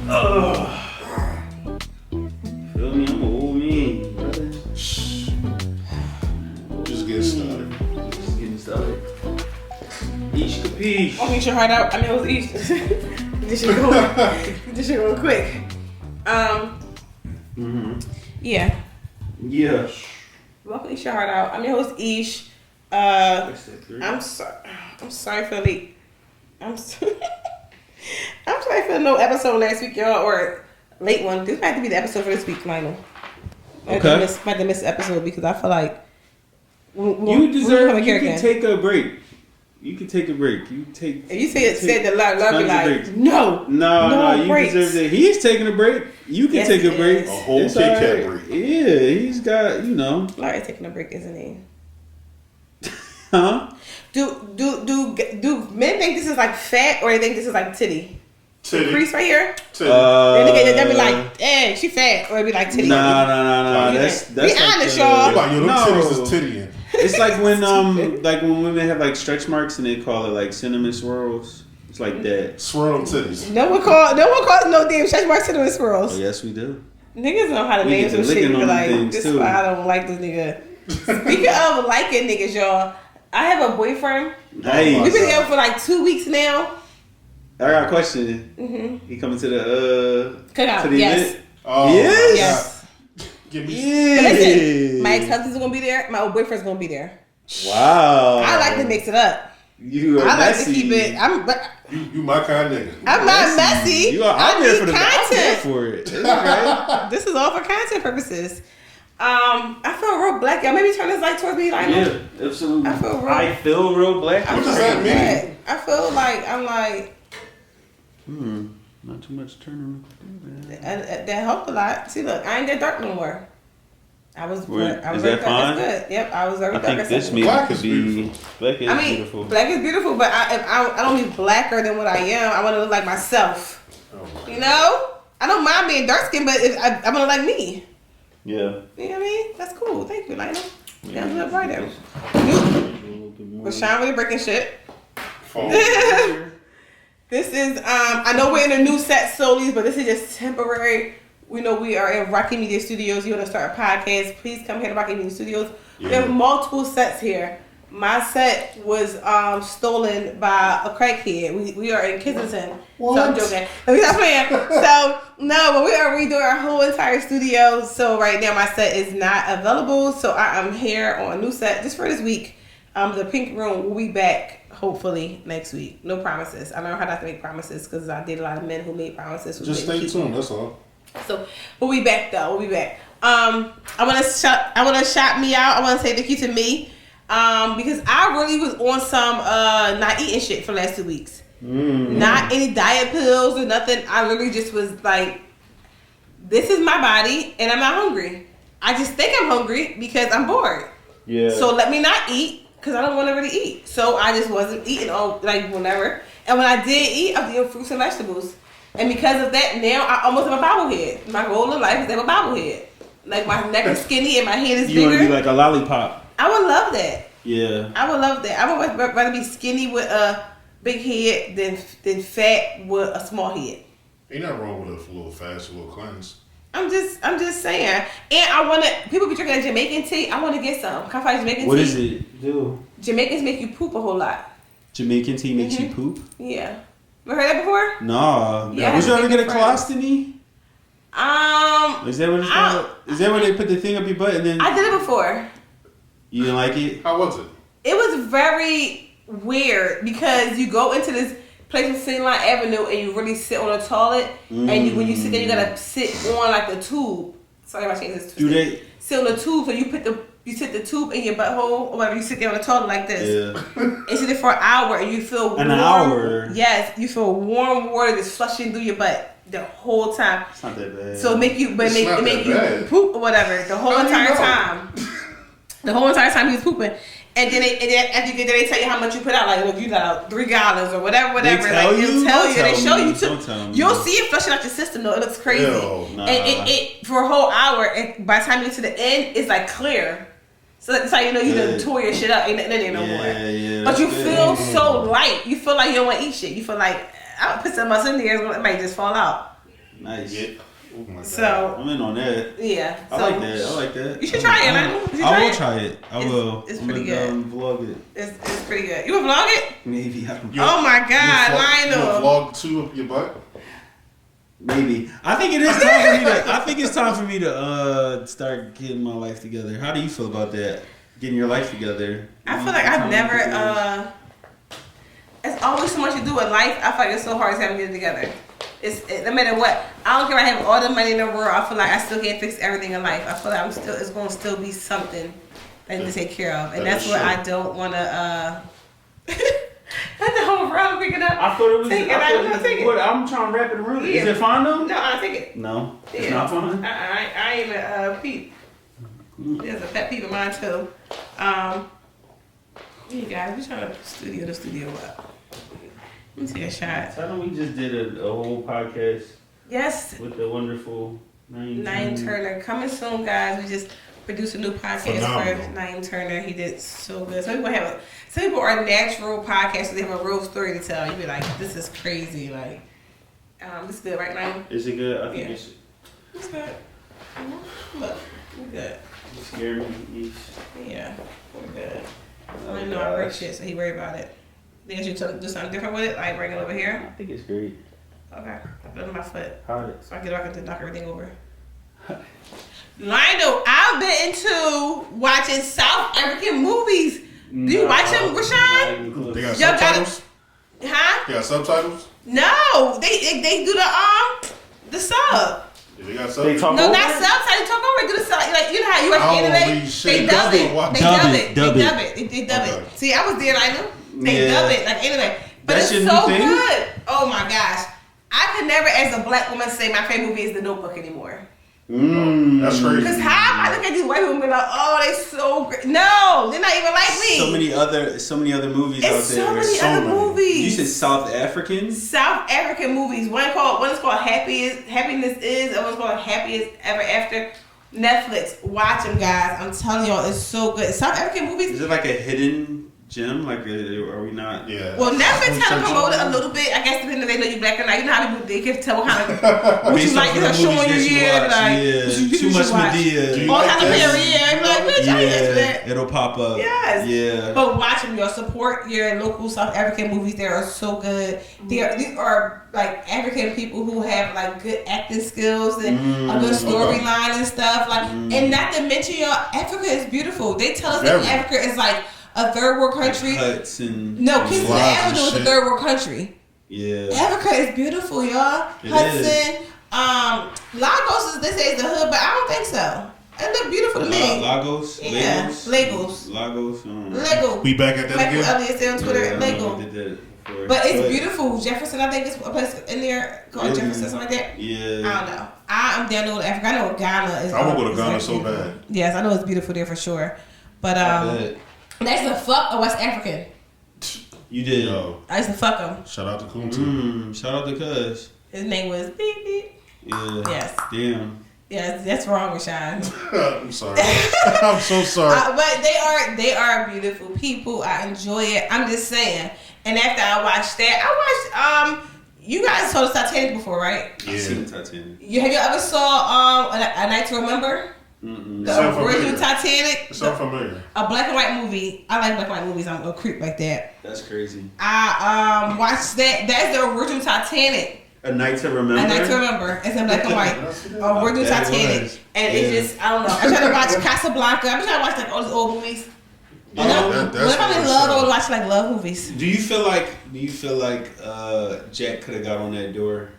Feel me? I'm an old man, brother. Just getting started. Just getting started. Each capiche. I'll eat your heart out. I mean, it was each. This shit going quick. Yeah. Yeah. Welcome to Eat Your Heart Out. I'm your host, Ish. I'm sorry for late. I'm sorry for no episode last week, y'all, or late one. This might have to be the episode for this week, Lionel. Okay. Might have to miss the episode because I feel like you deserve. You can take a break. You can take a break. You take. If you said the love be like no. You breaks. deserve that. He's taking a break. You can take a break. A whole Kit Kat break. Yeah, he's got Larry's taking a break, isn't he? Huh? Do men think this is like fat or they think this is like titty? Titty. Crease right here? Titty. They'll be like, dang, she fat. Or it'd be like titty. No. That's be like honest, y'all. Like, yo, them titties is tittying. It's like when when women have like stretch marks and they call it like cinnamon swirls. It's like that. Swirl them titties. No one calls no damn stretch marks cinnamon swirls. Oh, yes, we do. Niggas know how to name some shit. Like, this is why I don't like this nigga. Speaking of liking niggas, y'all, I have a boyfriend. Nice. We've been together for like 2 weeks now. I got a question. Mm-hmm. He coming to the Cookout, to the yes. event? Oh, Yes. Give me But listen, my ex-husband's gonna be there. My old boyfriend's gonna be there. Wow. I like to mix it up. You are I like messy. to keep it. You my kind of nigga. I'm not messy. You are. I'm I there need for the content. I'm there for it. It's okay. This is all for content purposes. I feel real black. Y'all maybe turn this light towards me, like Yeah, absolutely. I feel real black. What does that mean? I feel like I'm like. Not too much turning. That helped a lot. See, look, I ain't that dark no more. I was Is very that dark. fine? That's good. Yep, I was very I dark. think this maybe maybe could be black is beautiful. black is beautiful, but I don't be blacker than what I am. I want to look like myself. Oh, You know, I don't mind being dark skinned, but I want to look like me. Yeah. You know what I mean? That's cool. Thank you, Lionel. Yeah, I'm a little brighter. But Sean really breaking shit. This is I know we're in a new set solely, but this is just temporary. We know we are in Rocky Media Studios. You want to start a podcast? Please come here to Rocky Media Studios. Yeah. We have multiple sets here. My set was stolen by a crackhead. We are in Kensington. What? So I'm joking. Stop playing. So no, but we are redoing our whole entire studio. So right now my set is not available. So I am here on a new set just for this week. The Pink Room will be back hopefully next week. No promises. I learned how not to make promises because I did a lot of men who made promises. Just stay tuned. That's all. So we'll be back though. We'll be back. I want to shout me out. I want to say thank you to me. Because I really was on some not eating shit for the last 2 weeks. Not any diet pills or nothing. I literally just was like, this is my body and I'm not hungry. I just think I'm hungry because I'm bored. Yeah. So let me not eat because I don't want to really eat. So I just wasn't eating all like whenever. And when I did eat, I was eating fruits and vegetables. And because of that, now I almost have a bobblehead. My goal in life is to have a bobblehead. Like my neck is skinny and my head is you bigger. want to be like a lollipop. I would love that. Yeah. I would love that. I would rather be skinny with a big head than fat with a small head. Ain't nothing wrong with a little fast, a little cleanse. I'm just saying. And I want to. People be drinking Jamaican tea. I want to get some. Can I find Jamaican tea? What is it? Do Jamaicans make you poop a whole lot. Jamaican tea makes you poop? Yeah. Ever heard that before? No. Yeah, Would you ever get a friends. colostomy? Is that what it's called? Is that where they put the thing up your butt and then? I did it before. You didn't like it? How was it? It was very weird because you go into this place on City Line Avenue and you really sit on a toilet and when you sit there you gotta sit on like the tube. Sorry if I changed this. Do they? Sit on the tube so you sit the tube in your butthole or whatever. You sit there on the toilet like this. Yeah. And sit there for an hour and you feel warm. An hour? Yes, you feel warm water just flushing through your butt the whole time. It's not that bad. So it make you poop or whatever the whole entire time. The whole entire time he was pooping. And then after you get there, they tell you how much you put out. Like, look, you got out 3 gallons or whatever. They tell like, you? They'll tell you. They show you Don't too. tell me. You'll see it flushing out your system though. It looks crazy. Ew, nah. And it for a whole hour. And by the time you get to the end, it's like clear. So that's how you know you done tore your shit up. Ain't nothing in there no more. Yeah, but you feel so light. You feel like you don't want to eat shit. You feel like I'll put some else in there. It might just fall out. Nice. Yeah. Oh my God. So I'm in on that. yeah, I like that. You should try it. I will try it. I will. It's I'm pretty gonna, good. Vlog it. It's pretty good. You wanna vlog it? Maybe. I don't You- Oh my God, You Lionel. vlog 2 of your butt? Maybe. I think it is time for me to. I think it's time for me to start getting my life together. How do you feel about that? Getting your life together. I feel like I've never. It's always so much to do with life. I feel like it's so hard to have to get it together. No matter what. I don't care if I have all the money in the world. I feel like I still can't fix everything in life. I feel like it's going to still be something that I need to take care of, and that's what I don't want to. That's the whole round picking up. I thought it was. Take it. What? I'm trying to wrap it around. Yeah. Is it fine though? No, I take it. No, it's Yeah. not fine. I ain't a peep. There's a pet peeve of mine too. Yeah, guys, we trying to studio the studio up. Let me take a shot. Tell them we just did a whole podcast Yes, with the wonderful Naeem Turner coming soon, guys. We just produced a new podcast Phenomenal. for Naeem Turner. He did so good. Some people are natural podcasters. They have a real story to tell. You be like, this is crazy. Like, this is good, right, Naeem? Is it good? I think Yeah. it's good. Look, we're good. scared me. Yeah, we're good. I don't know I break shit, so he worried about it. Think I should do something different with it, like bring it over here. I think it's great. Okay, I put it on my foot How it so I get back to knock everything over. Lionel, I've been into watching South African movies. Do you watch them, Rashawn? They got Y'all subtitles? Huh? They got subtitles? No, they do the sub. Yeah, they got They subtitles? talk No, over not it? subtitles. Talk over. Do the sub. Like you know how you watch I don't anime. read shit. They dub it. Dub They it. dub Dub it. it. They Dub dub it. it. They dub Okay. it. See, I was there. I know. They Yeah. dub it like anime. But That's it's your so new thing? good. Oh my gosh. I could never, as a black woman, say my favorite movie is The Notebook anymore. That's crazy. Because how I look at these white people and be like, oh, they so great. No, they're not even like me. So many other movies it's out so there. many other movies. You said South Africans? South African movies. One is called Happiness Is. The one's called Happiest Ever After. Netflix. Watch them, guys. I'm telling y'all, it's so good. South African movies. Is it like a hidden gem? Like, are we not? Yeah. Well, Netflix kind of promote it a little bit. I guess depending if they know you black or not. You know how people they can tell what kind of what you Based like. off of They're the showing movies you that like watch, too much Medea. Do you all like kind of this? period. Yeah, like bitch, I ain't into that. It'll pop up. Yes. Yeah. But watch them, y'all. Support your local South African movies. They are so good. These are like African people who have like good acting skills and a good storyline and stuff. Like, and not to mention, y'all, Africa is beautiful. They tell us that Very. Africa is like a third world country. Huts and No, Kingston Flies and Avenue is a shit. third world country. yeah. Africa is beautiful, y'all. It Hudson, Lagos is they say is the hood, but I don't think so. It look beautiful to me. Lagos. Yeah, Lagos. Lagos. Lego. We back at that Michael again? Elliott said on Twitter, Yeah, I Lego. did that before. But it's beautiful. Jefferson, I think it's a place in there called Really? Jefferson, something like that. Yeah. I don't know. I'm down to go to Africa. I know Ghana is. I want to go to is Ghana very so beautiful. bad. Yes, I know it's beautiful there for sure. But I bet. that's the fuck a West African. You did. Yo, I used to fuck him. shout out to Kunta. Shout out to Cuz. His name was Beep Beep. Yeah. Yes. Damn. Yes, that's wrong, Rashawn. I'm sorry. I'm so sorry. But they are beautiful people. I enjoy it. I'm just saying. And after I watched that, I watched you guys saw the Titanic before, right? I seen the Titanic. Have you ever saw A Night to Remember? Mm-mm. The Sound original familiar. Titanic? It's not familiar. A black and white movie. I like black and white movies. I'm a creep like that. That's crazy. I watched that. That's the original Titanic. A Night to Remember. A Night to Remember. It's in black and white. Original That Titanic. was. And Yeah. it's just, I don't know. I'm trying to watch Casablanca. I'm trying to watch like all these old movies. Yeah, Whenever that's I'm in what love, I I would watch like love movies. Do you feel like Jack could have got on that door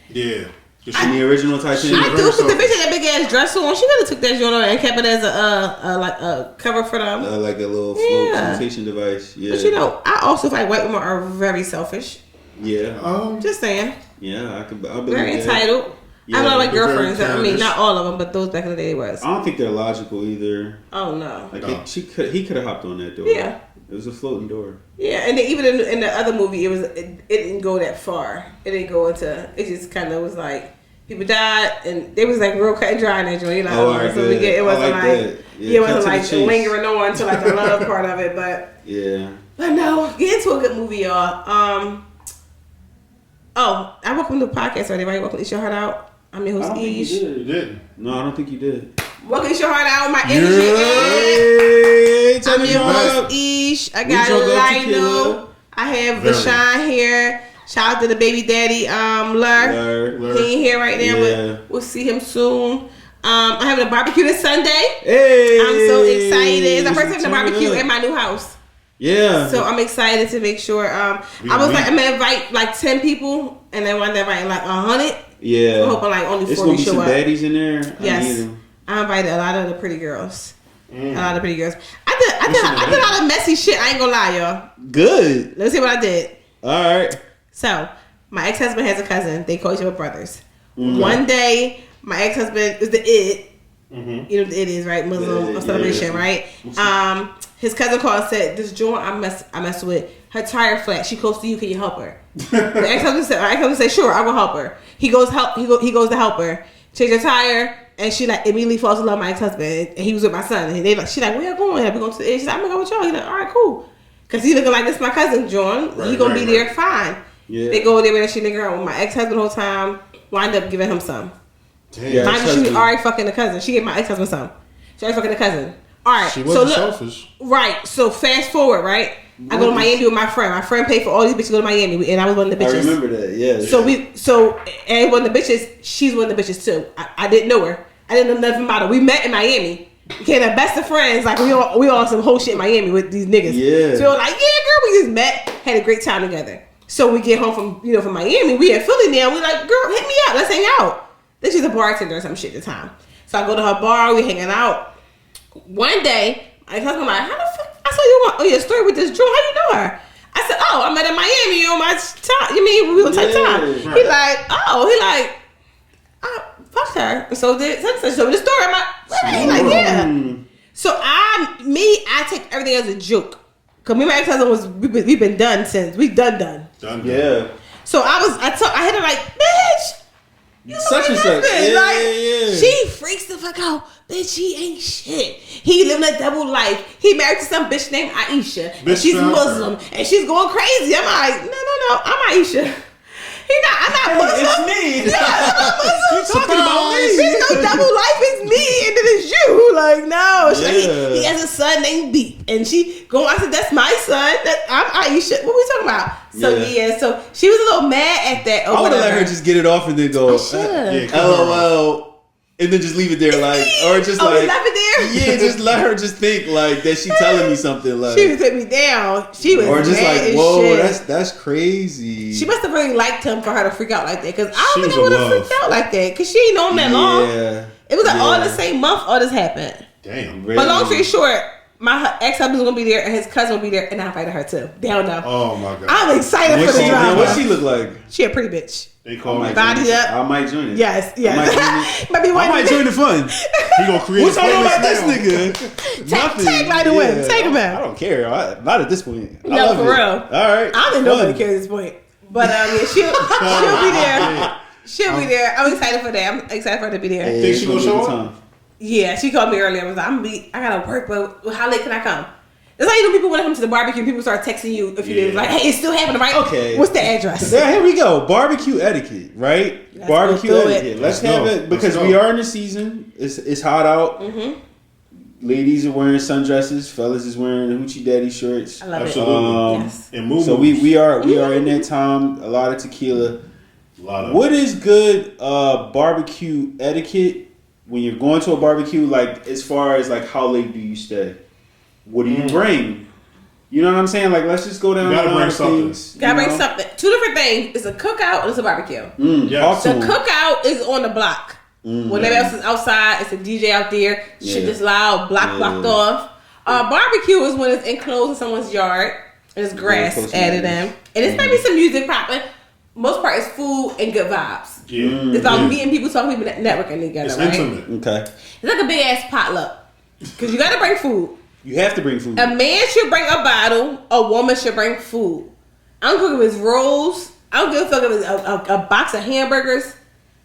Yeah. in the original Titanic? I do, because the bitch had that big ass dress on. She could have took that joint on and kept it as a cover for them. Like a little float Yeah. flotation device. Yeah. But you know, I also feel like white women are very selfish. Yeah. Just saying. Yeah. I believe Very that. entitled. Yeah, I know like they're very girlfriends. I mean, childish. not all of them, but those back in the day was. I don't think they're logical either. Oh no. Like No. he could have hopped on that door. Yeah. It was a floating door. Yeah, and then even in the other movie, it didn't go that far. It didn't go into. It just kind of was like people died, and they was like real cut and dry in that joint. You know, alright, so good. it wasn't I like that. it cut wasn't to the like chase. lingering on to like the love part of it. But Yeah. no, get into a good movie, y'all. Oh, I welcome to the podcast already, right? Welcome to Eat Your Heart Out. I'm your host, Ish. You didn't. No, I don't think you did. Welcome to Eat Your Heart Out. My energy. Hey, I'm your host, Ish. I got Lionel. I have Rashawn here. Shout out to the baby daddy, Lur. He ain't here right now, but we'll see him soon. I'm having a barbecue this Sunday. Hey, I'm so excited. It's the first time having a barbecue in my new house. Yeah. So I'm excited to make sure. I'm gonna invite like 10 people, and then one invite like 100. Yeah. I'm hoping like only 40 show up. It's gonna be some baddies in there. Yes. I invited a lot of the pretty girls. A lot of pretty girls. I did a lot of messy shit. I ain't gonna lie, y'all. Good. Let's see what I did. All right. So my ex-husband has a cousin. They call each other brothers. Mm-hmm. One day, my ex-husband is the it. Mm-hmm. You know what the it is, right? Muslim celebration, right? His cousin called and said, "This joint I mess with, her tire flat. She close to you. Can you help her?" The ex-husband said, "Sure, I will help her." He goes to help her, change her tire, and she like immediately falls in love with my ex-husband. And he was with my son, and she like, "Where you going? We going to the edge?" She's like, "I'm gonna go with y'all." He's like, "All right, cool," because he looking like this. My cousin John, he gonna be there, fine. Yeah. They go there and she nigga around with my ex-husband the whole time. Wind up giving him some. Damn. Mind you, she was already fucking the cousin. She gave my ex-husband some. She already fucking the cousin. All right. She wasn't selfish. Right. So fast forward, right? I go to Miami with my friend. My friend paid for all these bitches to go to Miami, and I was one of the bitches. I remember that. Yeah. And one of the bitches, she's one of the bitches too. I didn't know her. I didn't know nothing about her. We met in Miami. Became the best of friends. Like we all some whole shit in Miami with these niggas. Yeah. So we were like, yeah, girl, we just met, had a great time together. So we get home from Miami. We in Philly now. We like, girl, hit me up. Let's hang out. Then she's a bartender or some shit at the time. So I go to her bar. We hanging out. One day, my husband like, how the fuck? I saw you on your story with this Drew. How you know her? I said, oh, I met in Miami on my time. You mean we on type time? Right. He like, I fucked her. So the story. I'm like, he like, yeah. So I take everything as a joke. Cause me and my ex-husband we've been done since we done. Yeah. So I hit her like, bitch, you such and such. Yeah. She freaks the fuck out. Bitch, he ain't shit. He living a double life. He married to some bitch named Aisha. And she's Muslim. And she's going crazy. I'm like, no, I'm Aisha. I'm not Muslim. It's me. Yeah, I'm not Muslim. You talking about me? She's no double life. It's me, and then it's you. Like, no. Yeah. He has a son named Beep, and she going. I said, that's my son. I'm Aisha. What we talking about? So so she was a little mad at that. I would have let her just get it off and then go, LOL. And then just leave it there, like, or just like, leave it there. Yeah, just let her just think like that. She telling me something like she was putting me down. She was, or just mad like, as whoa, shit. that's crazy. She must have really liked him for her to freak out like that, because I don't think I would have freaked out like that, because she ain't known him that long. It was like all the same month all this happened. Damn. Really? But long story short, my ex-husband's gonna be there and his cousin will be there, and I invited her too. They don't know. Oh my god. I'm excited for the drama. What she look like? She a pretty bitch. They call me body up. I might join it. Yes. I might join the fun. He gonna create. What's all about this nigga? Nothing. Tag right away. Take him out. I don't care. Not at this point. No, for real. All right. I don't know nobody cares at this point. But she'll be there. She'll be there. I'm excited for that. I'm excited for her to be there. Think she gonna show up? Yeah, she called me earlier. I was like, I gotta work, but how late can I come? That's how you know people want to come to the barbecue. People start texting you if you're like, hey, it's still happening, right? Okay. What's the address? Yeah, here we go. Barbecue etiquette, right? Barbecue etiquette. Let's have it because we are in the season. It's hot out. Mm-hmm. Ladies are wearing sundresses. Fellas is wearing hoochie daddy shorts. I love it. Yes. And so we are in that time. A lot of tequila. What is good barbecue etiquette when you're going to a barbecue? Like as far as like how late do you stay? What do you bring? You know what I'm saying? Like, let's just go down. You gotta bring something. Gotta bring something. Two different things. It's a cookout and it's a barbecue. Yes. The cookout is on the block. When everybody else is outside, it's a DJ out there. Shit just loud, blocked off. Barbecue is when it's enclosed in someone's yard and it's grass added in. And it's maybe some music popping. Most part is food and good vibes. Yeah. It's about meeting people, talking people, networking together, it's right? intimate. Okay. It's like a big ass potluck. Because you gotta bring food. You have to bring food. A man should bring a bottle. A woman should bring food. I don't care if it's rolls. I don't give a fuck if it's a box of hamburgers,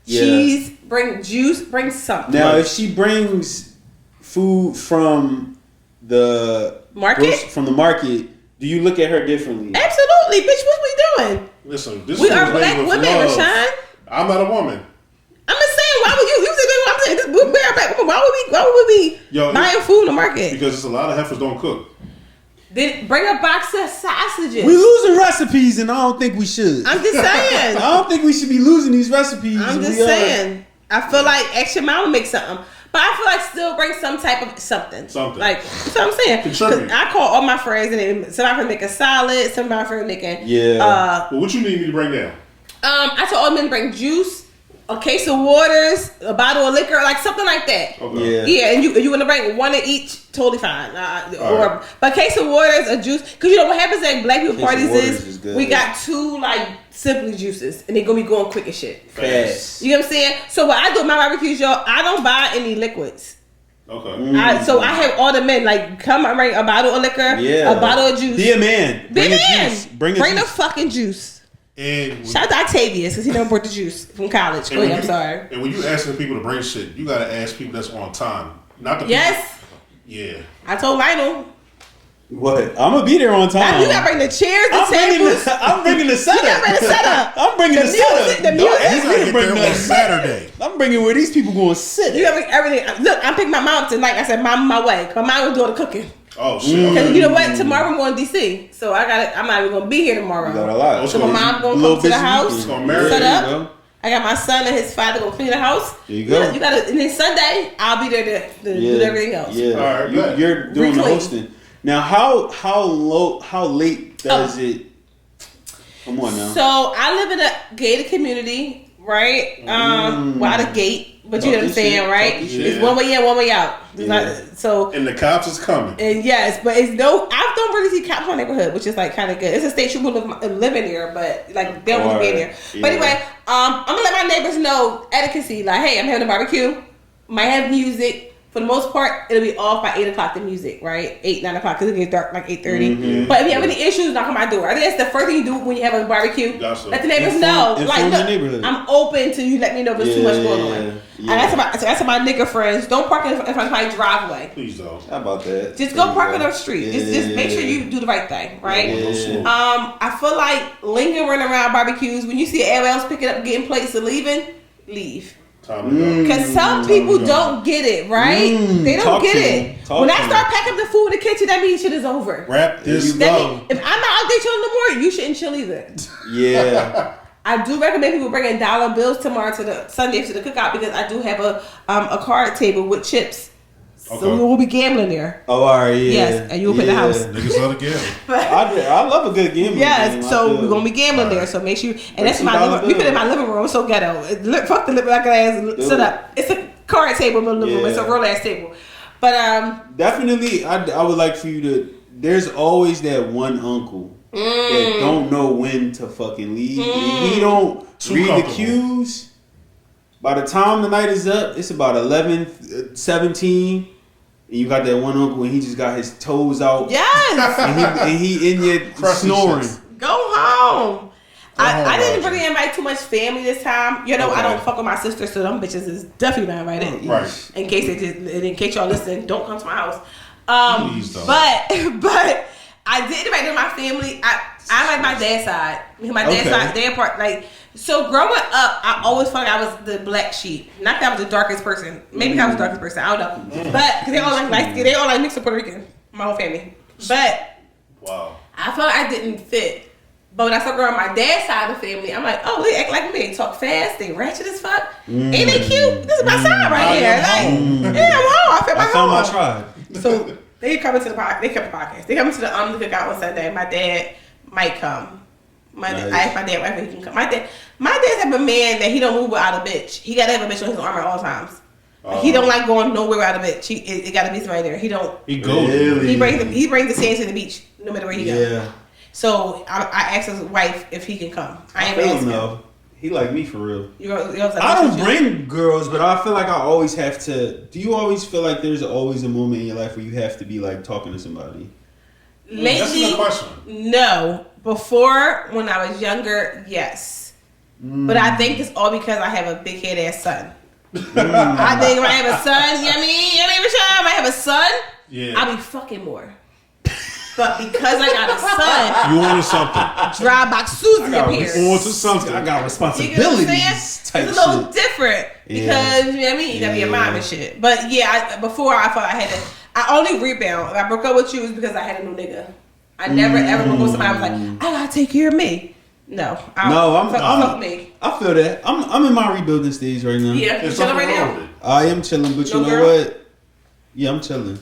cheese. Bring juice. Bring something. Now, if she brings food from the market, do you look at her differently? Absolutely, bitch. What we doing? Listen, this We is are black women, Rashawn. I'm not a woman. I'm just saying, why would you say I'm saying this? We are black women. Why would we be buying food in the market? Because it's a lot of heifers don't cook. Then bring a box of sausages. We losing recipes, and I don't think we should. I'm just saying. I don't think we should be losing these recipes. I'm just saying. I feel like extra mama make something. But I feel like still bring some type of something. Like, that's what I'm saying. Contribute. I call all my friends, and some of my friends making salad, some of my friends making. Well, what you need me to bring down? I told all men to bring juice, a case of waters, a bottle of liquor, like something like that. Okay. Yeah, and you want to bring one of each, totally fine. But a case of waters, a juice, because you know what happens at black people parties is we got 2 like simply juices, and they gonna be going quick as shit. Fast. You know what I'm saying? So what I do at my barbecues, y'all, I don't buy any liquids. Okay. So I have all the men like come and bring a bottle of liquor, a bottle of juice. Be a man. Be a man. Juice. Bring the fucking juice. And shout out to Octavius because he never brought the juice from college. I'm sorry. And when you asking people to bring shit, you gotta ask people that's on time, not the people. Yeah. I told Lionel. What? I'm gonna be there on time. You gotta bring the chairs, the tables. I'm bringing the setup. You gotta bring the setup. I'm bringing the setup. The music. You gotta get there on Saturday. I'm bringing where these people going to sit. You gotta bring everything. Look, I'm picking my mom tonight. I said, "Mom, my way." My mom was doing the cooking. Oh shit! Because you know what? Tomorrow I'm going to DC, so I'm not even gonna be here tomorrow. You got a lot. So my mom gonna come to the house, set up. I got my son and his father gonna clean the house. There you go. You gotta, and then Sunday I'll be there to do everything else. Yeah, all right, you're doing the hosting. Now, how late does it? Come on now. So I live in a gated community, right? Without a gate. But you know what I'm saying, right? It's one way in, one way out. And the cops is coming. And yes, but I don't really see cops in my neighborhood, which is like kind of good. It's a state trooper living there, but like they don't want to be in there. But anyway, I'm gonna let my neighbors know etiquette. Like, hey, I'm having a barbecue. Might have music. For the most part, it'll be off by 8 o'clock. The music, right? 8, 9 o'clock because it gets dark like 8:30. But if you have any issues, knock on my door. I think that's the first thing you do when you have a barbecue. Let the neighbors know. Like, look, I'm open to you. Let me know if there's too much going on. And that's my nigga friends. Don't park in front of my driveway. Please don't. How about that? Just go park on the street. Just make sure you do the right thing, right? I feel like lingering around barbecues when you see everyone else picking up, getting plates and leaving, leave. Because some people don't get it, right? They don't get it. When I start packing up the food in the kitchen, that means shit is over. Wrap this up. If I'm not out there chilling no more, you shouldn't chill either. Yeah. I do recommend people bringing dollar bills tomorrow to the Sunday to the cookout because I do have a card table with chips. Okay. So we will be gambling there. Oh, all right, yeah. Yes, and you'll put the house. Niggas love to gamble. I love a good gambling. Yes, game. So we're gonna be gambling there. So make sure. And that's we put it in my living room. It's so ghetto. Fuck the living room. I can ass set up. It's a card table in the living room. It's a real ass table. But definitely, I would like for you to. There's always that one uncle that don't know when to fucking leave. He don't read the cues. By the time the night is up, it's about 11, 17. And you got that one uncle and he just got his toes out. Yes. and he in your snoring. Go home. I didn't really invite too much family this time. You know, I don't fuck with my sister, so them bitches is definitely not invited. Right. In case y'all listen, don't come to my house. Please don't. But I did invite them my family. I like my dad's side. My dad's side, their part, like. So growing up, I always felt like I was the black sheep. Not that I was the darkest person. Maybe I was the darkest person. I don't know. But cause they all like mixed with Puerto Rican. My whole family. But I felt like I didn't fit. But when I started growing my dad's side of the family, I'm like, oh, they act like me. They talk fast. They ratchet as fuck. Ain't they cute? This is my side right here. Like, yeah, I'm home. I feel my home. I found my tribe. So they come into the podcast. They kept the podcast. They come to the cookout on Sunday. My dad might come. I asked my dad whether he can come. My dad's type of man that he don't move without a bitch. He gotta have a bitch on his arm at all times. He don't like going nowhere without a bitch. It gotta be somebody there. He don't. He goes. Really? He brings the sand to the beach no matter where he goes. Yeah. So I asked his wife if he can come. I ain't asking him. He like me for real. I don't bring girls, but I feel like I always have to. Do you always feel like there's always a moment in your life where you have to be like talking to somebody? Lately, that's a question. No. Before, when I was younger, yes. But I think it's all because I have a big head ass son. I think when I have a son, you know what I mean? Rashad? If I have a son, I'll be fucking more. But because I got a son, You wanted something. dry box Susie appears. You wanted something. I got You get responsibilities. what I'm saying? It's a little different because you know what I mean. You gotta be a mom and shit. But yeah, before I thought I had to. I only rebound. If I broke up with you was because I had a new nigga. I never ever broke up with somebody. I was like, I gotta take care of me. No, fuck me. I feel that. I'm in my rebuilding stage right now. Yeah, you chilling right now. I am chilling, but you know what? Yeah, I'm chilling.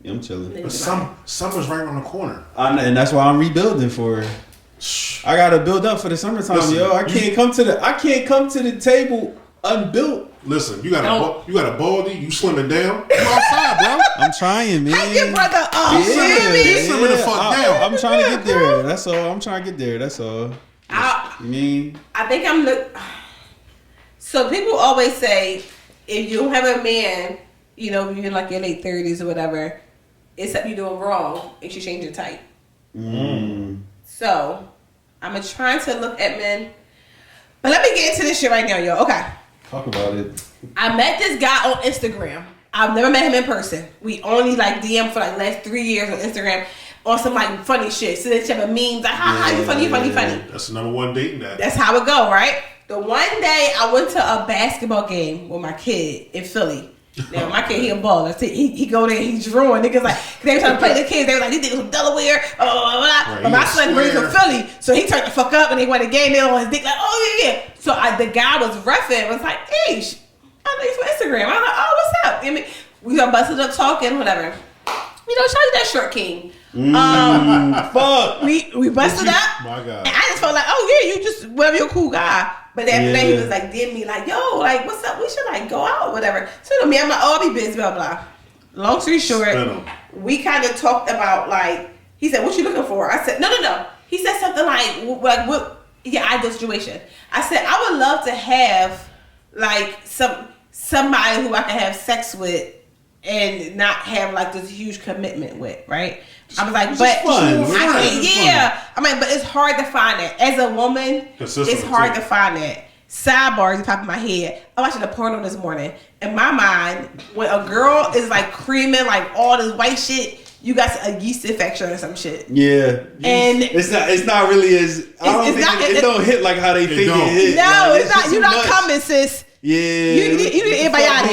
But summer's right on the corner. And that's why I'm rebuilding for her. I gotta build up for the summertime, yo. I can't come to the table unbuilt. Listen, you got a baldy. You slimming down. You outside, bro. I'm trying, man. Hey, your brother, He's slimming the fuck down. I'm trying to get there. That's all. I think so people always say, if you don't have a man, you know, you're in like your late 30s or whatever, it's something you're doing wrong, you should change your type. So, I'm trying to look at men. But let me get into this shit right now, yo. Okay. Talk about it. I met this guy on Instagram. I've never met him in person. We only like DM for like last 3 years on Instagram on some like funny shit. So they have a memes like, ha, you funny. That's the number one dating app. That's how it go, right? The one day I went to a basketball game with my kid in Philly. Now my kid, he a baller. He go there, he drawing. Niggas like, they were trying to play the kids. They were like, these niggas from Delaware. Right, but my son brings from Philly, so he turned the fuck up and they won the game. They on his dick like, oh yeah. So the guy was reffing. Was like, hey, I know you from Instagram. I'm like, oh, what's up? I mean, we got busted up talking, whatever. You know, show you that short king. Fuck. We busted up. My God. And I just felt like, oh yeah, you just whatever, you're a cool guy. But after that, he was like, DM me like, yo, like, what's up? We should like go out, whatever. So to me, I'm like, oh, I'll be busy, blah blah. Long story short, we kind of talked about like, he said, what you looking for? I said, no. He said something like what? Yeah, ideal situation. I said, I would love to have like somebody who I can have sex with and not have like this huge commitment with, right? I was like, but I mean, but it's hard to find that. As a woman, it's hard to find that. Sidebars on top of my head. I'm watching a porno this morning. In my mind, when a girl is like creaming like all this white shit, you got a yeast infection or some shit. Yeah, and it's not really as it don't hit like how they think it hit. No, like, it's not. You're not coming, sis. Yeah, you need antibiotics.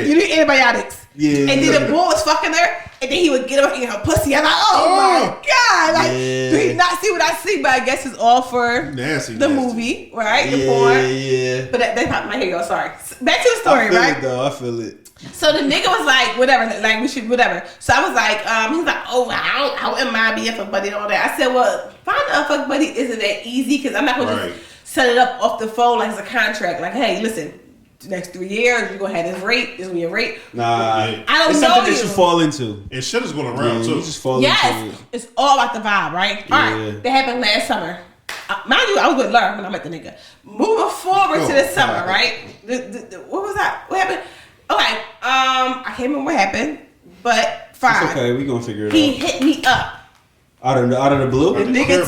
You need antibiotics. Yeah, and then the boy was fucking her, and then he would get her in her pussy. I'm like, oh my god, like, do he not see what I see? But I guess it's all for the movie, right? The porn. Yeah. But that popped my head, y'all. Sorry. Back to the story, right? I feel it. So the nigga was like, whatever, like we should, whatever. So I was like, he's like, oh, I wouldn't mind being a fuck buddy and all that. I said, well, finding a fuck buddy isn't that easy because I'm not gonna just set it up off the phone like it's a contract. Like, hey, listen. The next 3 years, you're gonna have this rate. This is gonna be a rate. Nah, I don't it's know something you. that you fall into. And shit is going around too. You just fall into it. It's all about the vibe, right? All right, that happened last summer. Mind you, I was with Lur when I met the nigga. Moving forward to this summer, right? What was that? What happened? Okay, I can't remember what happened, but fine. It's okay, we gonna figure it out. He hit me up. Out of the blue? The nigga,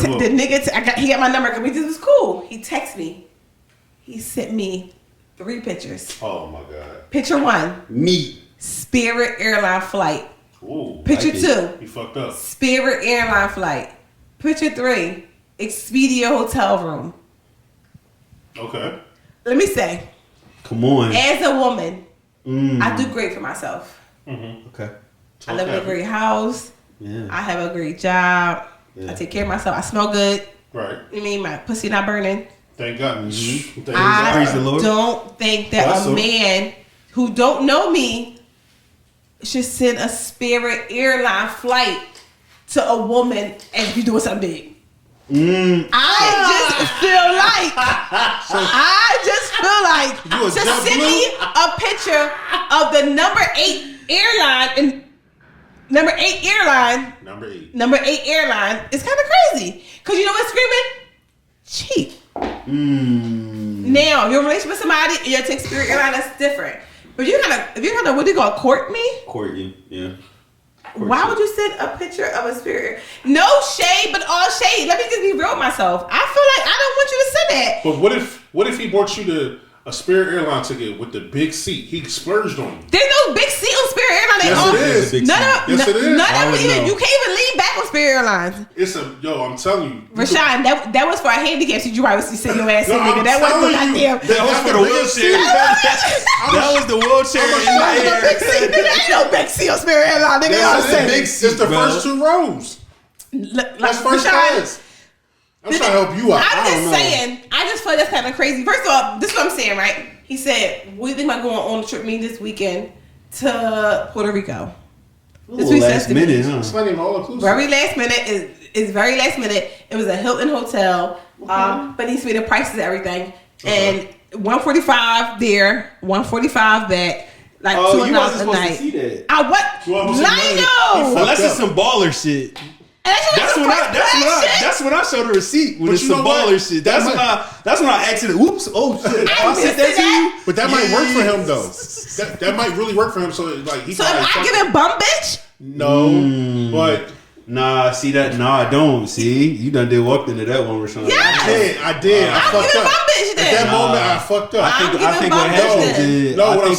he got my number because this was cool. He texted me. He sent me 3 pictures. Oh my god. Picture 1. Me. Spirit airline flight. Ooh. Picture 2. He fucked up. Spirit airline flight. Picture 3. Expedia hotel room. Okay. Let me say. Come on. As a woman, I do great for myself. Mm-hmm. Okay. I live in a great house. Yeah. I have a great job. Yeah. I take care of myself. I smell good. Right. I mean, my pussy not burning. Thank God. Mm-hmm. I don't think that a man who don't know me should send a Spirit airline flight to a woman and be doing something big. I just feel like to send me a picture of the number 8 airline and number 8 airline is kind of crazy. Cause you know what's screaming? Cheap. Now your relationship with somebody and you take Spirit airline, that's different. But if you're gonna what do you call court me? Court you, yeah. Why would you send a picture of a Spirit? No shade, but all shade. Let me just be real with myself. I feel like I don't want you to send that. But what if he bought you a Spirit airline ticket with the big seat? He splurged on you. There's no big seat on Spirit Spirit Airlines. Yes, it is. None of Yes, it is. None of them. You can't even lean back on Spirit Airlines. I'm telling you. Rashawn, that was for a handicap seat. You right was sitting your ass in, nigga. I'm That wasn't for telling you. goddamn. That was for the wheelchair. That was the wheelchair in the air. Big seat, nigga. Ain't no big seat on Spirit Airlines, nigga. Yes, Y'all it is. It's the first 2 rows. That's first class. I'm trying to help you out. I'm just saying. I just feel that's kind of crazy. First of all, this is what I'm saying, right? He said, "What do you think about going on a trip me this weekend to Puerto Rico?" This week last minute, huh? It's not even all inclusive. Very last minute is very last minute. It was a Hilton hotel, but he made the prices and everything, and $145 there, $145 back. Like $200 a night. I what? Lino! Unless it's some baller shit. That's when I show the receipt when it's some baller shit. That's when I accidentally. Whoops! Oh shit! I sent that to you. But that might work for him though. That might really work for him. So like he. So if I give him bum bitch? No, but. Nah, see that? Nah, I don't. See, you done walked into that one, Rashawn. Yes. I did. I fucked up. At that moment, I fucked up. I think what happened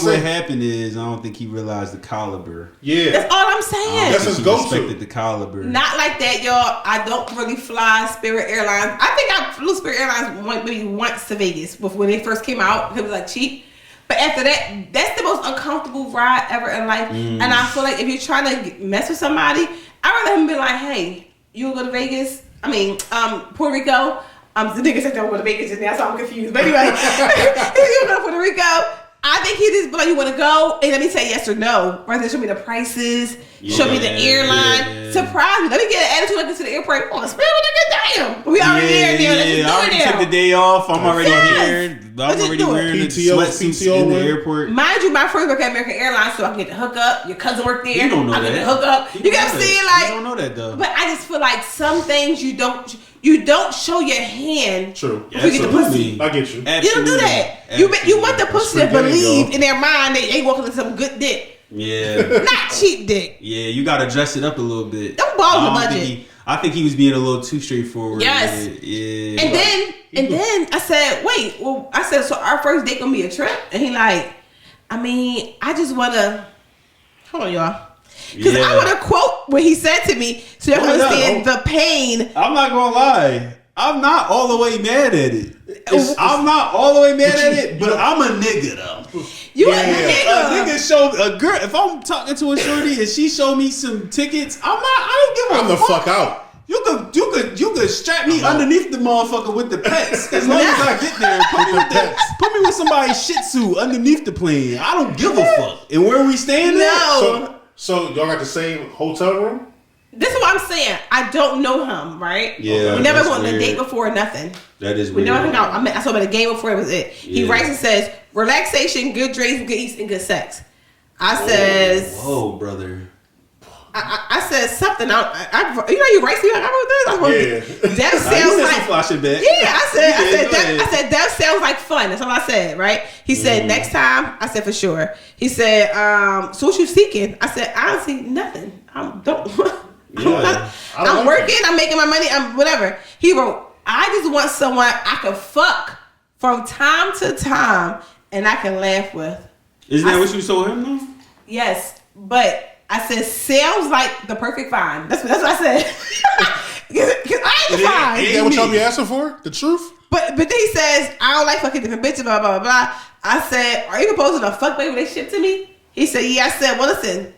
what happened is I don't think he realized the caliber. Yeah, that's all I'm saying. That's his go-to. Respected the caliber. Not like that, y'all. I don't really fly Spirit Airlines. I think I flew Spirit Airlines maybe once to Vegas when they first came out. It was like cheap. But after that, that's the most uncomfortable ride ever in life. And I feel like if you're trying to mess with somebody, I'd rather him be like, hey, you wanna go to Vegas? Puerto Rico. The nigga said don't go to Vegas just now, so I'm confused. But anyway, if you go to Puerto Rico, I think he just be like, you wanna go? And let me say yes or no. Rather than show me the prices, show me the airline, surprise me. Let me get an attitude like this to the airport. Oh, Spirit, nigga, damn. We already there. Let's just do I it now. took the day off. I'm already here. I'm already wearing the sweatsuits in the airport. Mind you, my friends work at American Airlines, so I can get the hookup. Your cousin worked there. You don't know I that. get the hookup. You get what I'm saying? Like, you don't know that though. But I just feel like some things you don't show your hand. True. Before you get the pussy. I get you. You don't do that. You want the pussy to believe in their mind that they walking into some good dick. Yeah. Not cheap dick. Yeah, you gotta dress it up a little bit. Don't ball the budget. I think he was being a little too straightforward. Yes. Yeah. And then I said, wait, so our first date gonna be a trip? And he like, I just wanna, hold on y'all. Because I want to quote what he said to me so y'all can understand the pain. I'm not gonna lie. I'm not all the way mad at it. I'm not all the way mad at it, but I'm a nigga though. You a nigga. A nigga show a girl. If I'm talking to a shorty and she show me some tickets, I don't give a fuck. I'm the fuck out. You could strap me underneath the motherfucker with the pets as long as I get there. Put me with somebody's Shih Tzu underneath the plane. I don't give a fuck. And where we staying? No. So y'all got the same hotel room? This is what I'm saying. I don't know him, right? Yeah. We never went on a date before or nothing. That is weird. We never hung out. I saw him at a game before it was it. He writes and says, relaxation, good drinks, good eats, and good sex. I says, whoa, brother. I said something. You write me. I wrote this. That sounds like flashing back. Yeah, I said that sounds like fun. That's all I said. Right? He said next time. I said for sure. He said, so what you seeking? I said I don't see nothing. I'm working. I'm making my money. I'm whatever. He wrote, I just want someone I can fuck from time to time and I can laugh with. Isn't that what you told him though? Yes, but I said, sounds like the perfect find. That's what I said. Because I ain't the find. Ain't that what y'all be asking for? The truth? But then he says, I don't like fucking different bitches, blah, blah, blah, blah. I said, are you proposing a fuck baby relationship to me? He said, yeah. I said, well, listen,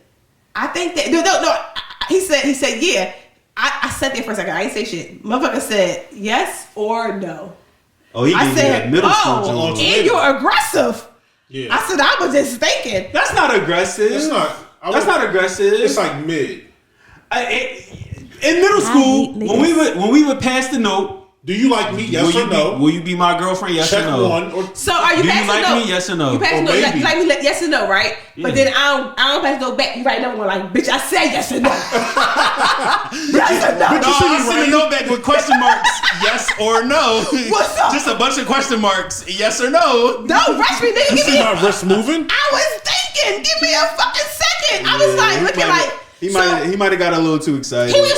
I think that, no. He said, yeah. I sat there for a second. I ain't say shit. Motherfucker said, yes or no. Oh, he gave that middle school. And you're aggressive. Yeah. I said, I was just thinking. That's not aggressive. It's not. That's not aggressive. It's like mid. In middle school, when we would pass the note, do you like me? Yes or no? Will you be my girlfriend? Yes or no? So are you passing the note? Do you like me? Yes or no? You passing the note? You like me? Yes or no? Right? Yeah. But then I don't pass the note back. You write another one like, bitch, I said yes or no. Yes or no? No, I send a note back with question marks. Yes or no? What's up? Just a bunch of question marks. Yes or no? Don't rush me, nigga. You see my wrist moving? I was thinking. Give me a fucking second. I was like looking like. He might have got a little too excited. He was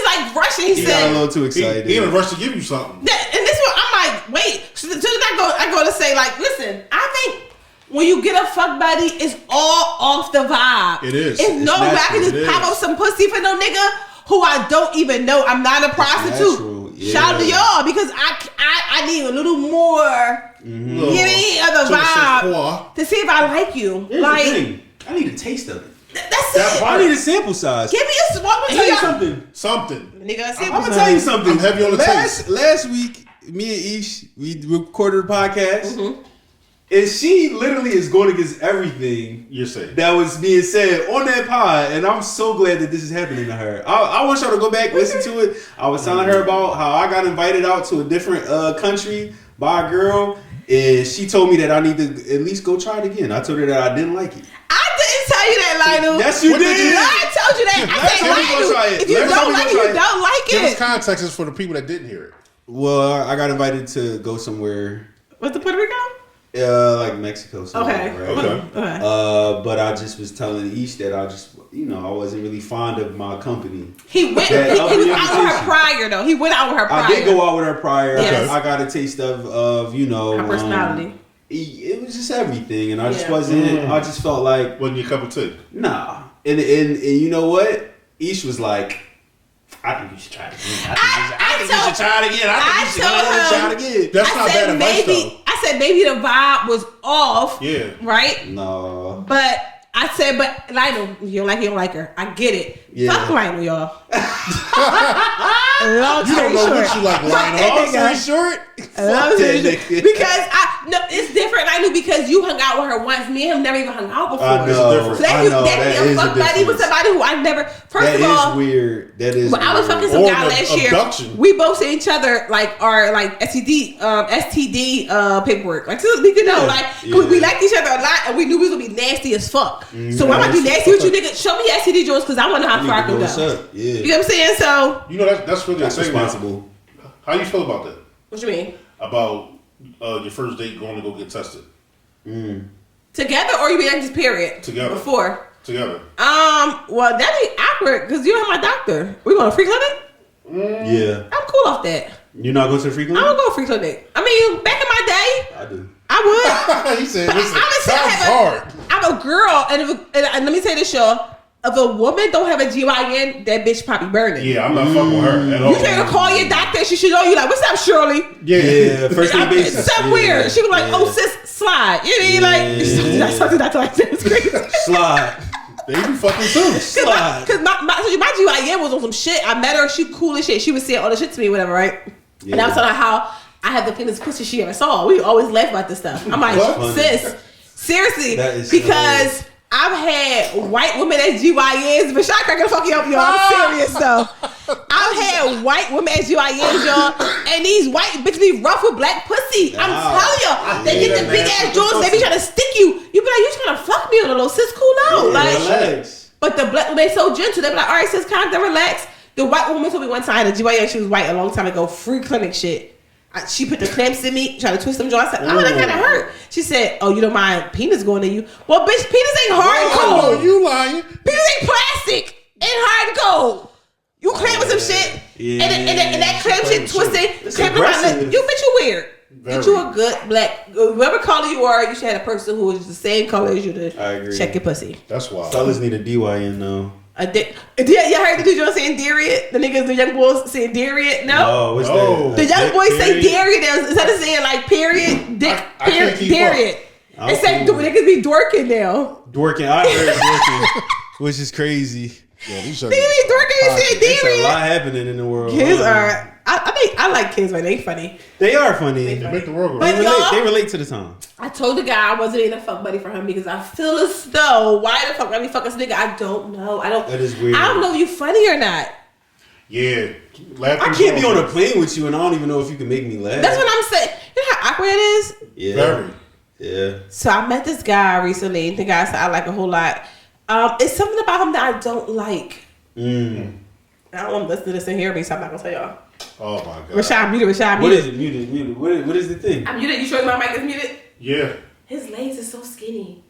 like rushing. He said got a little too excited. He in a rush to give you something. And this one, I'm like, wait. So then I go to say like, listen, I think when you get a fuck buddy, it's all off the vibe. It is. It's no way I can just pop up some pussy for no nigga who I don't even know. I'm not a prostitute. Yeah. Shout out to y'all because I need a little more. Mm-hmm. Give me the vibe to see if I like you. Here's like, the thing. I need a taste of it. That's it. I need a sample size. Give me a small. I'm gonna tell you something. Nigga, I'm gonna tell you something. I'm heavy on the taste. Last week, me and Ish, we recorded a podcast, and she literally is going against everything you're saying that was being said on that pod, and I'm so glad that this is happening to her. I want y'all to go back, listen to it. I was telling her about how I got invited out to a different country by a girl, and she told me that I need to at least go try it again. I told her that I didn't like it. I didn't tell you that, Lionel. Yes, you did. I told you that. I said, Lionel, if you don't like it, you don't like Give us it. context is for the people that didn't hear it. Well, I got invited to go somewhere. What's the Puerto Rico? Like Mexico. Okay. Right? Okay. But I just was telling Ish that I just, I wasn't really fond of my company. He went. He was out with her prior, though. He went out with her prior. I did go out with her prior. Yes. I got a taste of her personality. It was just everything, and I just wasn't. I just felt like wasn't your cup of tea. Nah, and you know what? Ish was like, I think you should try it again. I think you should try it again. I think you should try it again. That's not bad advice, though. I said maybe the vibe was off. Yeah. Right? No. But I said, but Lionel, you don't like her. I get it. Yeah. Fuck Lionel, y'all. You don't know what you like, Lionel. Long story short, because it's different, Lionel, because you hung out with her once. Me and him never even hung out before. I know. So that be a fuck buddy with somebody who I never. First of all, that is weird. That is. When I was fucking some guy last year, we both sent each other like our STD paperwork. Like so we could know, we liked each other a lot, and we knew we was gonna be nasty as fuck. So when I might be nasty with you, nigga, show me STD Jones because I want to know how far I can go. Yeah. You know what I'm saying? So that's really responsible. How you feel about that? What you mean? About your first date going to go get tested? Together or you mean like just period? Together. Before? Together. Well, that'd be awkward because you don't have my doctor. We going to free clinic? Yeah. I'm cool off that. You're not going to the free clinic? I don't go to free clinic. I mean, back in my day, I do. I would. He said, listen, sounds hard. I'm a girl, and let me say this, y'all. If a woman don't have a GYN, that bitch probably burning. Yeah, I'm not fucking with her at all. You trying to call your doctor? She should know you. Like, what's up, Shirley? Yeah, first name basis. Something weird. She was like, oh, sis, slide. You know what I mean? Like, something that's like it's crazy. Slide. They be fucking too. Slide. Because my GYN was on some shit. I met her. She cool as shit. She was saying all the shit to me, whatever, right? Yeah. And I was telling her how I had the cleanest pussy she ever saw. We always laugh about this stuff. I'm like, sis, seriously, because I've had white women as GYNs, but y'all cracking the fuck up, y'all. I'm serious though. I've had white women as GYNs, y'all, and these white bitches be rough with black pussy. I'm telling you, they get the big ass jaws. They be trying to stick you. You be like, you trying to fuck me on a little sis? Cool out, relax. But the black they so gentle. They be like, all right, sis, calm down, relax. The white woman told me one time, the GYN, she was white a long time ago, free clinic shit. She put the clamps in me, trying to twist them jaws. I said, oh, that kind of hurt. She said, oh, you don't mind penis going in you? Well, bitch, penis ain't hard and cold. Oh, you lying. Penis ain't plastic. Ain't hard and cold. You clamp with some shit, and that clamp shit twisted. Clamp around you, bitch, you weird. Get you a good black, whoever color you are, you should have a person who is the same color as you to check your pussy. That's wild. Fellas need a DYN though. You heard the dude saying Dariet? The niggas, the young boys saying Dariet? No? What's that? The young boys say Dariet instead of saying like period, dick, period, Dariet. They say niggas be dorking now. Dorking, I heard dorking, which is crazy. Yeah, these niggas be dorking and saying Dariet. There's a lot happening in the world. Kids are, I like kids, but they funny. They are funny. They make the world go. They relate to the time. I told the guy I wasn't even a fuck buddy for him because I feel as though why the fuck let me fuck this nigga? I don't know. That is weird. I don't know if you funny or not. Yeah, I can't be on a plane with you and I don't even know if you can make me laugh. That's what I'm saying. You know how awkward it is? Yeah. Very. Yeah. So I met this guy recently. The guy said I like a whole lot. It's something about him that I don't like. I don't want to listen to this and hear me, so I'm not gonna tell y'all. Oh my god. Rashad muted. What is it? Muted. What is the thing? I'm muted. You sure my mic is muted? Yeah. His legs are so skinny.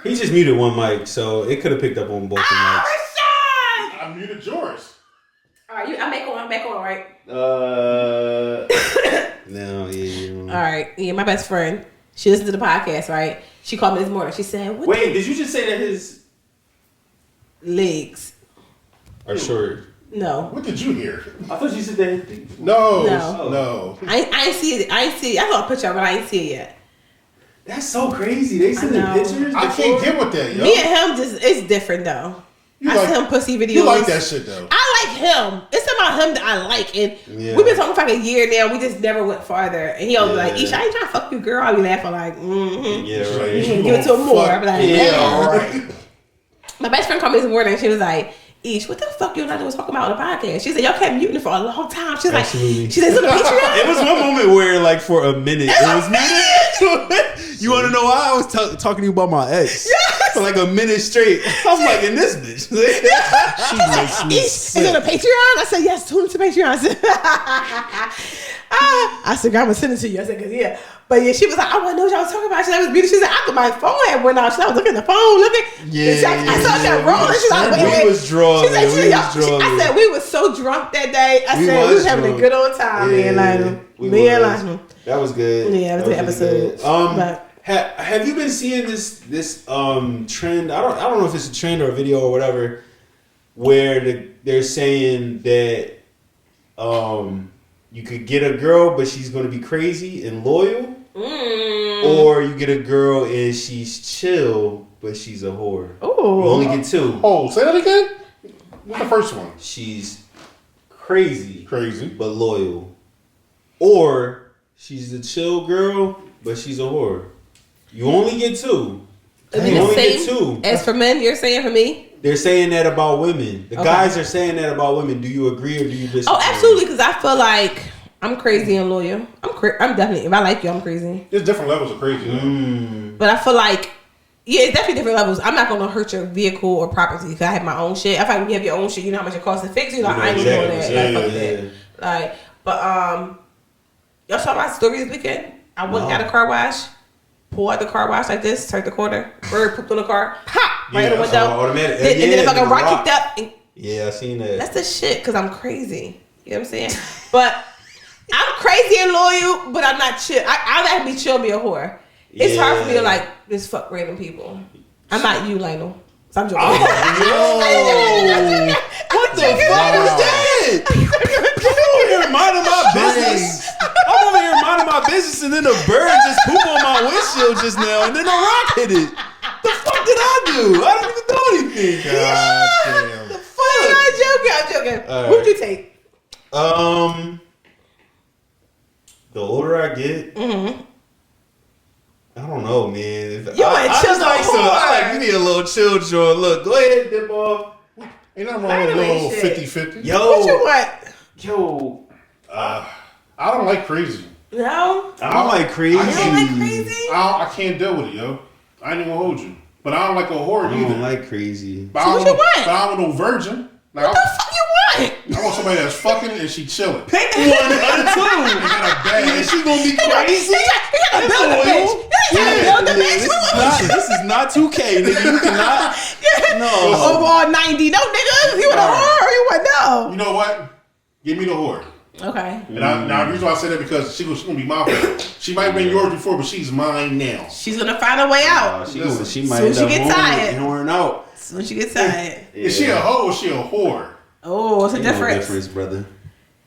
He just muted one mic, so it could have picked up on both the mics. Rashad! I muted yours. All right, I'm back on, right? No, yeah. All right, yeah, my best friend. She listened to the podcast, right? She called me this morning. She said, "Wait, did you just say that his legs are short?" No. What did you hear? I thought you said that. No. I ain't see it. I saw a picture, but I ain't see it yet. That's so crazy. They send the pictures. I can't get with that, yo. Me and him it's different though. I see him pussy videos. You like that shit though. I like him. It's about him that I like, and we've been talking for like a year now. We just never went farther. And he always like, "Isha, I ain't trying to fuck you, girl." I be laughing like, Yeah, right. Give it to him more. I be like, yeah, right. My best friend called me this morning. She was like, "Ish, what the fuck you and I was talking about on the podcast?" She said, "Y'all kept muting it for a long time." She was like, "She said, it's on the Patreon." It was one moment where, like, for a minute, it was muted. You want to know why I was talking to you about my ex? Yes. For like a minute straight. I was like, in this bitch. She makes me sick. Is it on the Patreon? I said, yes, tune into Patreon. I said, I'm going to send it to you. I said, because, yeah. But yeah, she was like, I want to know what y'all was talking about. She said, it was beautiful. She said, after my phone had went out, I was looking at the phone, looking. I saw that rolling. She was like, wait. We was drunk. I said, we was so drunk that day. I said, we was having a good old time. Me and Lionel. That was good. Yeah, it was a good episode. Have you been seeing this trend? I don't know if it's a trend or a video or whatever, where they're saying that you could get a girl but she's going to be crazy and loyal, or you get a girl and she's chill but she's a whore. Oh, you only get two. Oh, say that again. What's the first one? She's crazy but loyal, or she's a chill girl but she's a whore. You only get two. You only get two. As for men, you're saying for me? They're saying that about women. The guys are saying that about women. Do you agree or do you disagree? Oh, absolutely, because I feel like I'm crazy and loyal. I'm definitely, if I like you, I'm crazy. There's different levels of crazy. But I feel like, yeah, it's definitely different levels. I'm not going to hurt your vehicle or property because I have my own shit. I feel like when you have your own shit, you know how much it costs to fix it. Like, I ain't doing that. Like, but y'all saw my story this weekend? I went and got a car wash. Pull out the car wash like this, turn the corner, bird pooped on the car, ha! Right in the window. Automatic. And then the fucking rock kicked up. And I seen that. That's the shit, because I'm crazy. You know what I'm saying? But I'm crazy and loyal, but I'm not chill. I'd rather be chill, be a whore. It's hard for me to like just fuck random people. I'm not you, Lionel. So I'm joking. What the fuck was that? I'm over here minding my business. I'm over here minding my business, and then a bird just pooped on my windshield just now, and then a rock hit it. The fuck did I do? I didn't even do anything. God damn. The fuck? I'm joking. Right. What would you take? The older I get, I don't know, man. I like you need a little chill joint. Look, go ahead, dip off. Ain't nothing wrong with a little 50-50. Yo, what you want? Yo, I don't like crazy. No, I don't like crazy. You don't like crazy? I can't deal with it, yo. I ain't even gonna hold you. But I don't like a whore either. I don't like crazy. But so what you want? But I don't want no virgin. Like, what the fuck you want? I want somebody that's fucking and she chilling. Pick one out of two. They got a bag. Is she gonna be crazy? You gotta build the bitch. You gotta build the bitch. This is not 2K, nigga. You cannot. No. Overall 90. No, nigga. You want a whore or you want no? You know what? Give me the whore. Okay. And now the reason why I say that because she's gonna be my whore. She might have been yours before, but she's mine now. She's gonna find a way out. She might end up whoring out. Soon she gets tired. Is she a hoe or is she a whore? Oh, what's the difference? No difference, brother.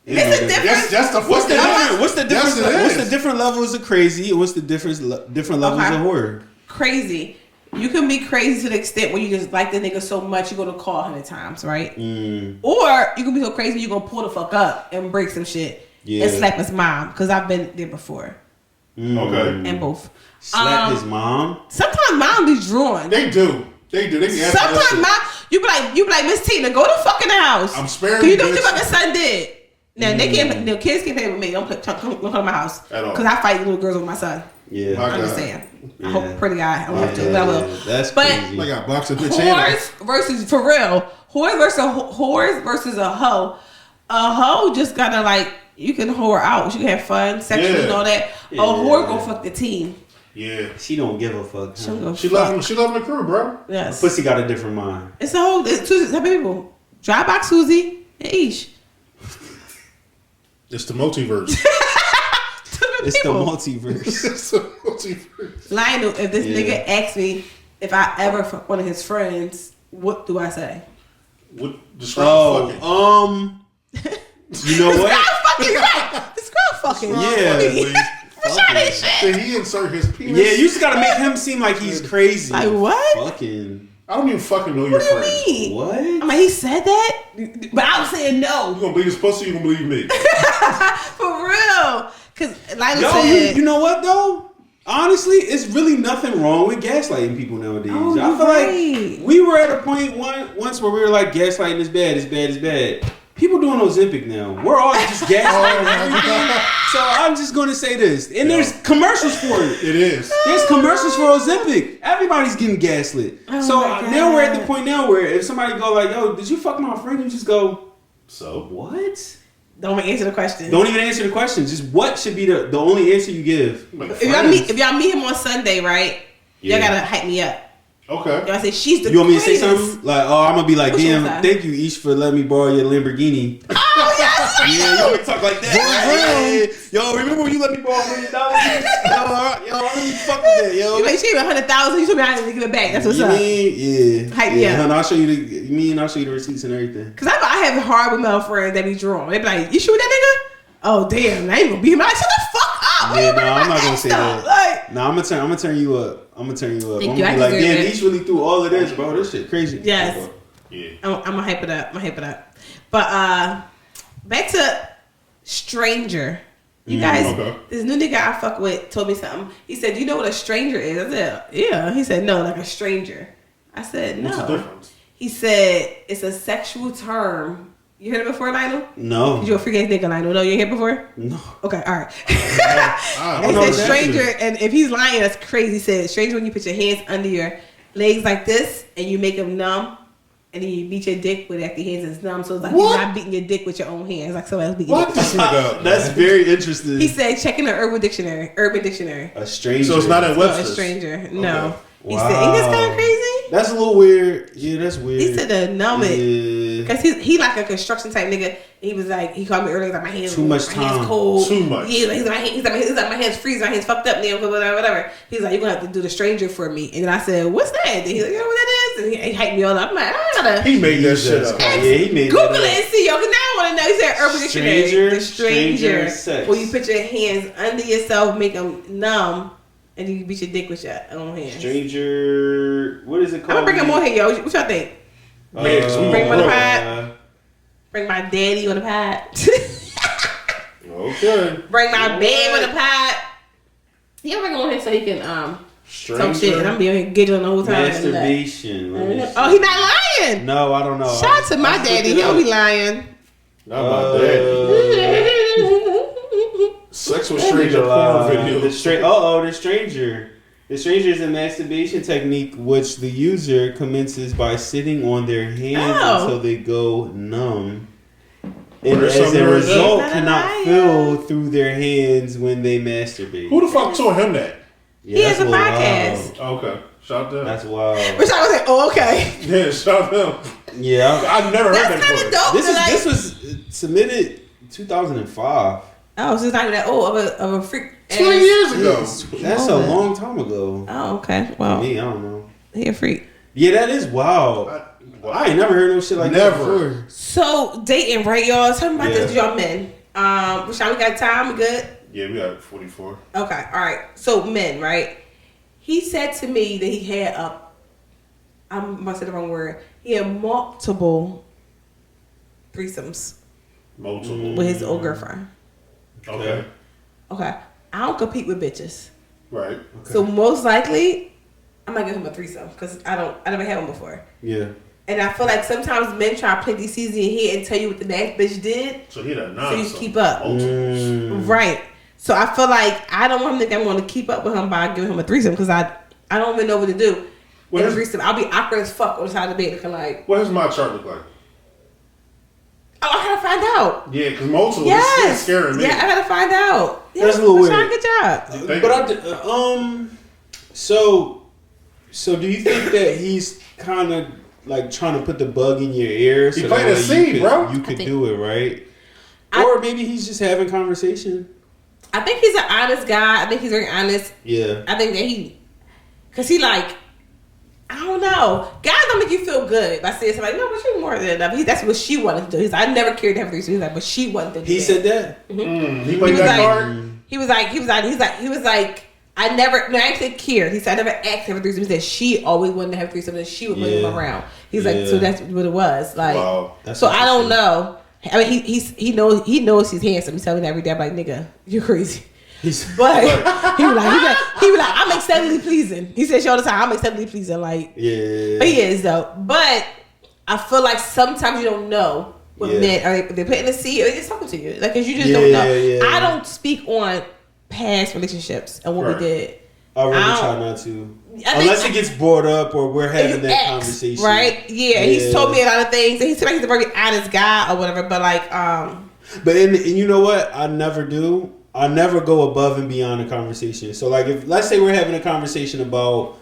It's a difference. That's the What's the difference? What's the difference? Yes, what's the different levels of crazy? What's the different levels of horror? Crazy. You can be crazy to the extent where you just like the nigga so much you're gonna call 100 times, right? Or you can be so crazy you're gonna pull the fuck up and break some shit and slap his mom. Because I've been there before. Okay. And both. Slap his mom? Sometimes mom be drawn. They do. They be sometimes mom, you be like, Miss Tina, go the fuck in the house. I'm sparing you. You know what your fucking son did. Now they can't. The kids can't play with me. Don't come to my house because I fight little girls with my son. Yeah, I'm just saying. I hope pretty guy. I don't have to, but I will. That's crazy. I got boxing bitch. Whores versus for real. Whores versus a hoe. A hoe just gotta like you can whore out. You can have fun, sexual and all that. A whore go fuck the team. Yeah, she don't give a fuck. She loving the crew, bro. Yes, pussy got a different mind. It's a whole. It's two type of people. Dry box Susie and Ish. It's the multiverse. It's the people. multiverse. It's the multiverse. Lionel, if this nigga asks me if I ever fuck one of his friends, what do I say? What describe fucking? You know what? Describe fucking. Yeah. Did he insert his penis? Yeah, you just gotta make him seem like he's crazy. Like what? Fucking. I don't even fucking know your friends. What do you mean? What? I mean, he said that, but I was saying no. You gonna believe his pussy? You gonna believe me? For real. Because Lionel Yo, said, you know what though? Honestly, it's really nothing wrong with gaslighting people nowadays. Oh, I feel right. like we were at a point once where we were like, gaslighting is bad, it's bad, it's bad. People doing Ozempic now. We're all just gaslighting everything. So I'm just going to say this. And there's commercials for it. It is. There's commercials for Ozempic. Everybody's getting gaslit. So now we're at the point now where if somebody go like, yo, did you fuck my friend? You just go, so what? don't answer the question. Don't even answer the question. Just what should be the only answer you give. If y'all meet him on Sunday, right? Yeah. Y'all gotta hype me up. Okay. Y'all say she's the You want me to say greatest. something? Like, oh, I'm gonna be like, What you damn, gonna say? thank you, Ish, for letting me borrow your Lamborghini. Oh yes. Yeah, you want me to talk like that? Yo, remember when you let me borrow $1 million? Yo, let me fuck with that, yo. You she gave me 100,000. You told me I didn't give it back. That's what's You up. mean? Yeah. Hype yeah, me up. hun, I'll show you I'll show you the receipts and everything. Cause I have horrible male friends that be drawn. They be like, "You shoot that nigga? Oh damn, I ain't gonna beat him." I'm like, shut the fuck up. Yeah, no, I'm not gonna say that. Like, No, I'm gonna turn you up. I'm gonna turn you up. Thank I'm you, gonna I be like, deserve damn, it. Ish really threw all of this, bro. This shit crazy. yes, Yeah. I'm gonna hype it up. But back to stranger. You guys, Okay. this new nigga I fuck with told me something. He said, "Do you know what a stranger is?" I said, "Yeah." He said, "No, like a stranger." I said, "No." What's the difference? He said, "It's a sexual term." You heard it before, Lionel? No. You a freak ass nigga, Lionel? No, you ain't heard it before? No. Okay, all right. I It don't know said what that stranger, is. and if he's lying, that's crazy. He said stranger when you put your hands under your legs like this and you make them numb, and then you beat your dick with like the hands is numb. So it's like What? you're not beating your dick with your own hands, like somebody else beating What your the dick. fuck? That's very interesting. He said check in the Urban Dictionary. A stranger. So it's not in No, a Webster's. stranger. No. Okay. He said, ain't this kind of crazy? That's a little weird. Yeah, that's weird. He said to numb it. Yeah. Cause he like a construction type nigga. He was like, he called me earlier, like my hands, Too much my time. hands cold. Too much. Yeah, he's like my hands freeze, my hands fucked up now, whatever. He's like, you're gonna have to do the stranger for me. And then I said, what's that? And he's like, you know what that is? And he hyped me all up. I'm like, I gotta He made that shit up. Yeah, he made Google that up. it and see, yo. Cause now I want to know. He said Urban Dictionary. Stranger, The stranger sex. where you put your hands under yourself, make them numb, and you beat your dick with your own hands. Stranger. What is it called? I'm gonna bring him on here, yo. What y'all think? Man, 'cause we Bring him on the broke. pod. Bring my daddy on the pod. Okay. Bring my babe on the pod. He'll bring him on here so he can some shit, and I'm Stranger. be on here giggling the whole time. Masturbation. Let me see. Oh, he not lying. No, I don't know. Shout out to my I daddy. looked He it don't be up. lying. Not my daddy. Sexual stranger porn video. The stranger. The stranger is a masturbation technique which the user commences by sitting on their hands Oh. until they go numb. And There's as something a wrong with result, that. cannot feel through their hands when they masturbate. Who the fuck told him that? Yeah, He has that's a podcast. wild. Okay. Shout out to him. That's wild. Which I was like, oh, okay. Yeah, shout out to him. Yeah. I've never heard That's that kind of before. dope. This was submitted 2005. Oh, so it's not even that old of a freak. 20 years ago. That's a long time ago. Oh, okay. For Well, me, I don't know. he a freak. Yeah, that is wild. I ain't never heard no shit like that Never. before. So dating, right, y'all? Tell me about Yeah. this, y'all men. Rashawn, we got time. We good? Yeah, we got 44. Okay, all right. So men, right? He said to me that he had I'm gonna say the wrong word. He had multiple threesomes Multiple. with his old girlfriend. Okay. Okay, I don't compete with bitches, Right. so most likely I'm gonna give him a threesome because I never had one before. Yeah. And I feel like sometimes men try to plant these seeds in your head and tell you what the next bitch did, So he had a so nine. you keep up. Multiples. Right. So I feel like I don't want him to think I'm going to keep up with him by giving him a threesome because I don't even know what to do. What in a is- threesome, I'll be awkward as fuck on the side of the bed looking like, What does my chart look like? oh, I gotta find out. Yeah, because multiple Yes. is scaring me. Yeah, I gotta find out. Yeah, That's a little Rashawn, weird. Good job. Thank But you. so do you think that he's kind of like trying to put the bug in your ear? So He that planted a way seed, you could, bro. You could think- do it, right? Or maybe he's just having conversation. I think he's an honest guy. I think he's very honest. Yeah. I think that because he like, I don't know. Guys don't make you feel good by saying something like, no, but you more than enough. That's what she wanted to do. He's like, I never cared to have a threesome. He's like, but she wanted to do He said that? Mm-hmm. He played that card? He was like, I never, no, I actually cared. He said, I never asked to have a threesome. He said, she always wanted to have a threesome and she would bring him around. He's like, so that's what it was. Like, wow. So I don't know. I mean, he knows he's handsome. He's telling me that every day. I'm like, nigga, you're crazy. But he was like, I'm aesthetically pleasing. He said she all the time, I'm aesthetically pleasing. Like, yeah. But he is though. But I feel like sometimes you don't know what men are they putting the seed or they just talking to you. Like, cause you just don't know. Yeah. I don't speak on past relationships and what we did. I really try not to. Unless it gets brought up or we're having that conversation. Right? Yeah. He's told me a lot of things. And he seems like he's a very honest guy or whatever. But like, But and you know what? I never do. I never go above and beyond a conversation. So like, if let's say we're having a conversation about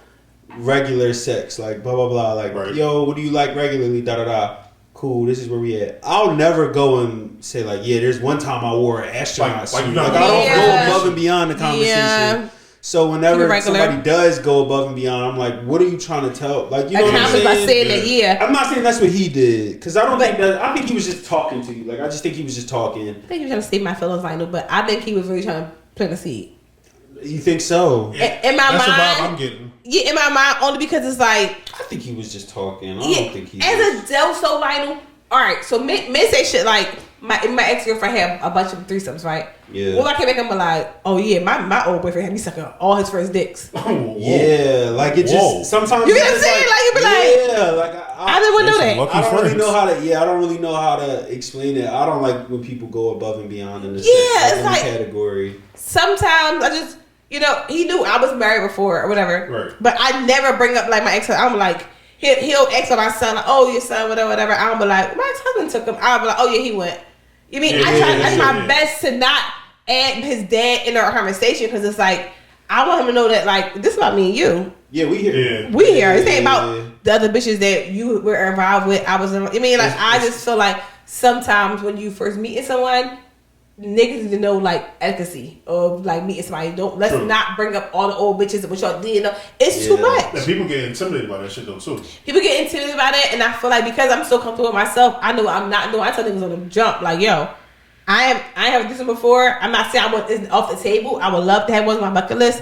regular sex, like blah blah blah, like yo, what do you like regularly? Da da da. Cool. This is where we at. I'll never go and say like, yeah, there's one time I wore an astronaut suit. Like I don't go above and beyond the conversation. Yeah. So whenever somebody does go above and beyond, I'm like, what are you trying to tell? Like, you know what I'm saying? By saying that, I'm not saying that's what he did, because I don't think that. I think he was just talking to you. Like, I just think he was just talking. I think he was trying to state my feelings, Lionel, but I think he was really trying to plant a seed. You think so? In my mind, that's the vibe I'm getting. Yeah, in my mind, only because it's like I think he was just talking. I don't think he. As a Delso, Lionel. All right, so men say shit like my ex-girlfriend had a bunch of threesomes, right? Yeah. Well, I came back and be like, oh yeah, my old boyfriend had me sucking all his friends' dicks. Yeah, like it just sometimes. You know what I'm saying? Like you be like, yeah, like I didn't know that. I don't really know how to. Yeah, I don't really know how to explain it. I don't like when people go above and beyond in the it's like category. Sometimes I just, he knew I was married before or whatever. Right. But I never bring up like my ex. I'm like. He'll ask for my son, like, oh, your son, whatever. I'll be like, my ex-husband took him. I'll be like, oh, yeah, he went. You mean, I try my best to not add his dad in our conversation because it's like, I want him to know that, like, this is about me and you. Yeah, we here. Yeah. We here. This ain't about the other bitches that you were involved with. I mean, like, I just feel like sometimes when you first meeting someone, niggas need to know like efficacy of like meeting somebody. Let's not bring up all the old bitches and what y'all did. It's too much. And people get intimidated by that shit though too. People get intimidated by that, and I feel like because I'm so comfortable with myself, I know what I'm not doing. I tell niggas on the jump like, yo, I haven't done this before. I'm not saying I want this off the table. I would love to have one on my bucket list,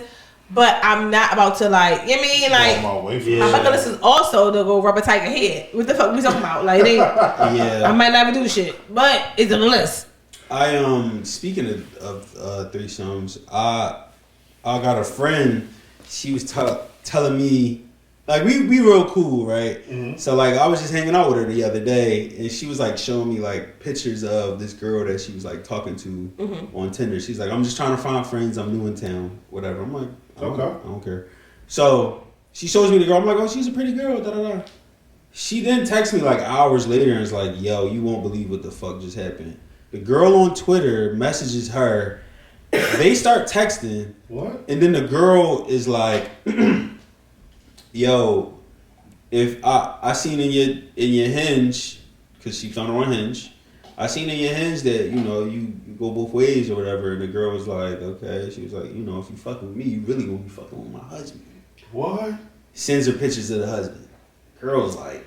but I'm not about to like, you know what I mean? Like my bucket list is also to go rubber tiger head. What the fuck we talking about? Like, I might not even do the shit, but it's on the list. Speaking of threesomes, I got a friend. She was telling me, like, we real cool, right? Mm-hmm. So like I was just hanging out with her the other day, and she was like showing me like pictures of this girl that she was like talking to on Tinder. She's like, I'm just trying to find friends. I'm new in town, whatever. I'm like, I don't care. So she shows me the girl. I'm like, oh, she's a pretty girl. Da da da. She then texts me like hours later and is like, yo, you won't believe what the fuck just happened. The girl on Twitter messages her. They start texting. What? And then the girl is like, yo, if I seen in your Hinge, because she found her on Hinge, I seen in your Hinge that, you go both ways or whatever. And the girl was like, okay. She was like, if you fucking with me, you really gonna be fucking with my husband. What? Sends her pictures of the husband. Girl was like,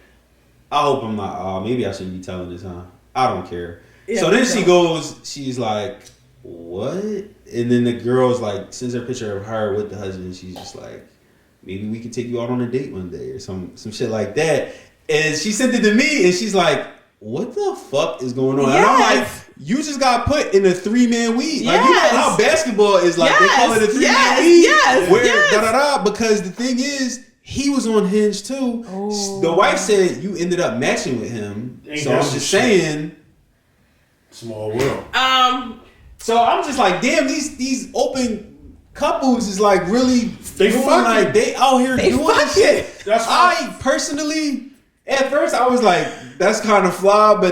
I hope I'm not, maybe I shouldn't be telling this, huh? I don't care. Yeah, so then she goes, she's like, what? And then the girl's like, sends her a picture of her with the husband. She's just like, maybe we could take you out on a date one day or some shit like that. And she sent it to me and she's like, what the fuck is going on? Yes. And I'm like, you just got put in a 3-man weed. Yes. Like, you know how basketball is like, they call it a 3-man weed? Yes. Where da-da-da, because the thing is, he was on Hinge too. Oh. The wife said you ended up matching with him. So I'm just saying... Small world. So I'm just like, damn, these open couples is like really they out here doing shit. That's I personally, at first I was like, that's kind of flawed,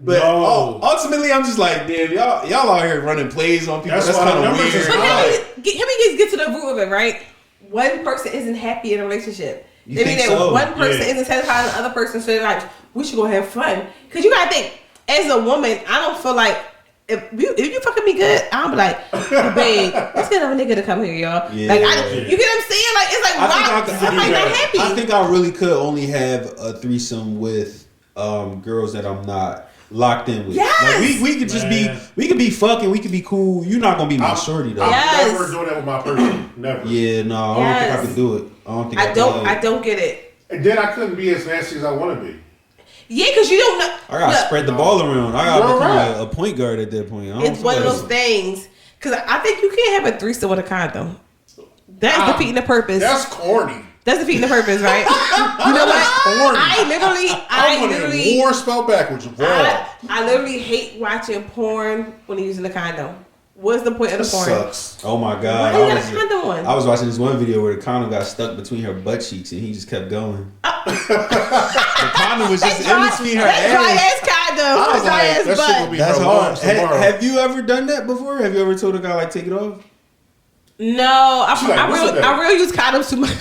but ultimately I'm just like, damn, y'all out here running plays on people. That's kind of weird. Let me get to the root of it, right? One person isn't happy in a relationship. They mean that one person isn't satisfied, and the other person said like, we should go have fun. Because you gotta think. As a woman, I don't feel like if you fucking me good, I'm be like, oh, babe, let's get another nigga to come here, y'all. Yeah. Like, you get what I'm saying? Like, it's like, why am I not happy? I think I really could only have a threesome with girls that I'm not locked in with. Yes. Like we could just we could be fucking, we could be cool. You're not gonna be my shorty though. I'm never doing that with my person. Never. Yeah, no, I don't think I could do it. I don't get it. And then I couldn't be as nasty as I want to be. Yeah, because you don't know. I gotta spread the ball around. I gotta become a point guard at that point. It's one of those things. Because I think you can't have a threesome with a condom. That's defeating the purpose. That's corny. That's defeating the purpose, right? You know what? Corny. I literally war spelled backwards. I literally hate watching porn when you're using a condom. What's the point of the porn? Sucks. Oh my god! Why you got a condom on? I was watching this one video where the condom got stuck between her butt cheeks and he just kept going. The condom was just in between her ass. Dry ass condom. I was like, that shit will be That's hard. tomorrow. Have you ever done that before? Have you ever told a guy like take it off? No, I really use condoms too much.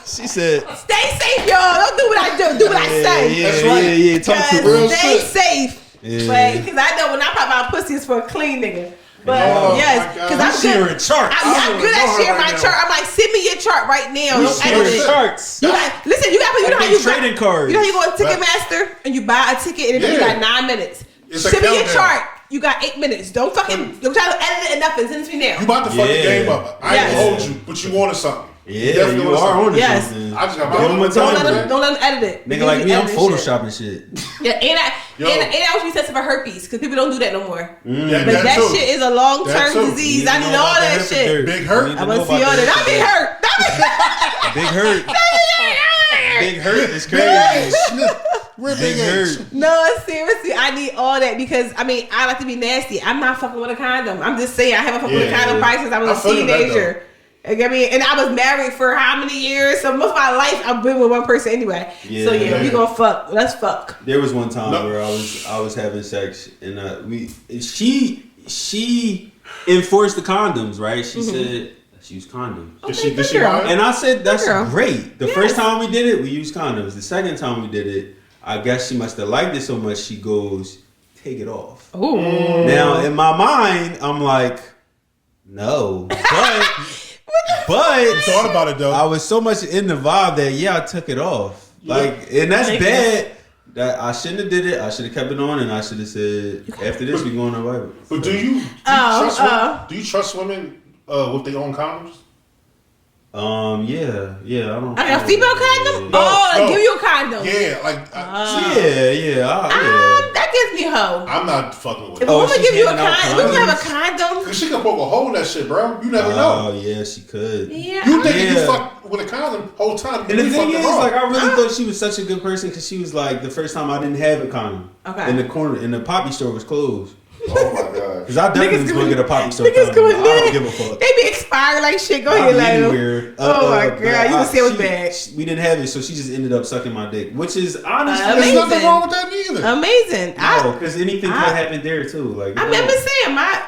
She said, "Stay safe, y'all. Don't do what I do. Do what I say." Yeah, that's right. Yeah. Talk to real stay shit. safe. Yeah. Because I know when I pop my pussy, it's for a clean nigga. But Oh, yes, my God. because I'm sharing charts. I'm good at sharing my chart. I'm like, send me your chart right now. Don't edit it. charts. You got listen. You got you know how you trading cards. You know how you go to Ticketmaster and you buy a ticket and then you got 9 minutes. It's a Send me your countdown. chart. You got 8 minutes. Don't try to edit it or nothing. Send it to me now. You about to fuck the game up. I ain't gonna hold you, but you wanted something. Yeah, you are on it. Yes. I just got my Give him a time. Don't let them edit it. Nigga like me, I'm photoshopping shit. Yeah, and I was be tested for herpes because people don't do that no more. Yeah, But that too. shit is a long term disease. I need all that shit. Big hurt. I want to see all that. Not big hurt. Big hurt. Big hurt is crazy. Big hurt. No, seriously, I need all that because I like to be nasty. I'm not fucking with a condom. I'm just saying I haven't fucked with a condom probably since I was a teenager. And I was married for how many years? So most of my life I've been with one person anyway. Yeah. So we gonna fuck. Let's fuck. There was one time where I was having sex and she enforced the condoms, right? She said she used condoms. Okay, Did she and I said that's great. The first time we did it, we used condoms. The second time we did it, I guess she must have liked it so much she goes, take it off. Ooh. Now in my mind, I'm like, no. But You thought about it though. I was so much in the vibe that I took it off. And that's bad. That I shouldn't have did it. I should have kept it on, and I should have said after this we going to Bible. But do you trust women with their own condoms? Yeah. I don't. I got a female condom. No. Give you a condom. Yeah, like that gives me hope. I'm not fucking with If it. a woman give you a condom, we have a condom. Cause she can poke a hole in that shit, bro. You never know. Oh yeah, she could. Yeah. You think you fuck with a condom whole time? And the thing is, like, I really thought she was such a good person because she was like, the first time I didn't have a condom. Okay. In the corner, and the poppy store was closed. Oh my god. Because I definitely was going to get a poppy store Niggas condom. I going don't give a fuck. They be expired like shit. Go ahead, like. Oh my god, you can see it was bad. We didn't have it, so she just ended up sucking my dick, which is honestly there's nothing wrong with that either. Amazing. No, because anything could happen there too. Like I remember saying my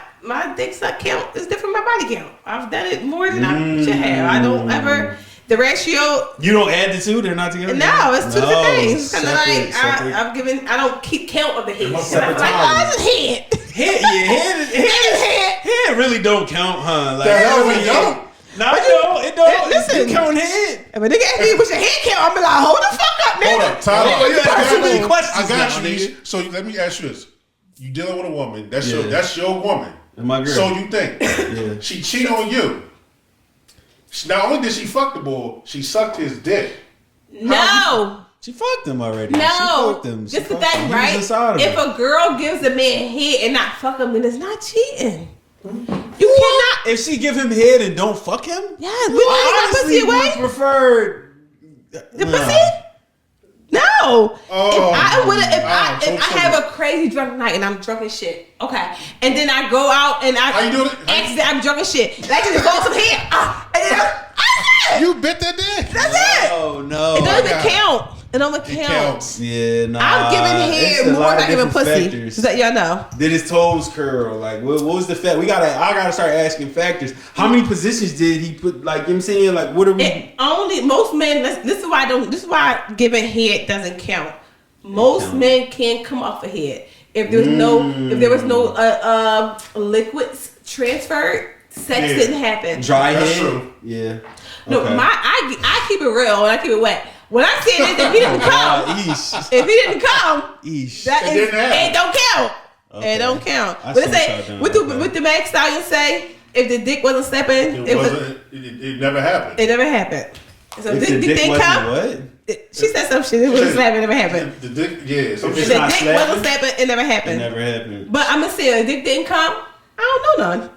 dick suck count is different from my body count. I've done it more than I should have. I don't ever. The ratio. You don't add the two; they're not together. No, it's two different things. Kind of like I've given. I don't keep count of the head. I'm like, it's a head. Head really don't count, huh? Like, the hell we don't. No, it don't. Listen, you count head. If a nigga ask me what's your head count, I'm be like, hold the fuck up, nigga. Hold up, Tyler. I got you. So let me ask you this: you dealing with a woman? That's your woman. And my girl. So you think she cheat on you? Not only did she fuck the boy, she sucked his dick. No. She fucked him already. No. She fucked him. Just the thing, right? If a girl gives a man head and not fuck him, then it's not cheating. You cannot. If she give him head and don't fuck him? Yes. We want pussy away. Prefer the pussy? No. If I have a crazy drunk night and I'm drunk as shit, okay, and then I go out and how you doing? I'm drunk as shit. And I just go some head. You bit that dick. That's it. Oh no. It doesn't even count. It don't count. Yeah, nah. I'm giving head more than I'm giving pussy. Factors. So that y'all know. Did his toes curl? Like, what was the fact? I gotta start asking factors. How many positions did he put? Like, you know what I'm saying? Like, what are we? Most men. This is why giving head doesn't count. Most men can't come off a head. If there was no liquids transferred, sex didn't happen. Dry That's head. true. Yeah. No, Okay. I keep it real and I keep it wet. When I say this, if he didn't come, it don't count. Okay. It don't count. I But see it's what like, y'all doing. with the Meg Stallion say, if the dick wasn't stepping, It never happened. it never happened. So If if the the dick dick didn't wasn't come, what? she said some shit. It wasn't slapping. It never happened. The dick, yeah. So If If it's the not dick slapping, wasn't slapping, it never It happened. never happened. But I'm gonna say, if the dick didn't come, I don't know none.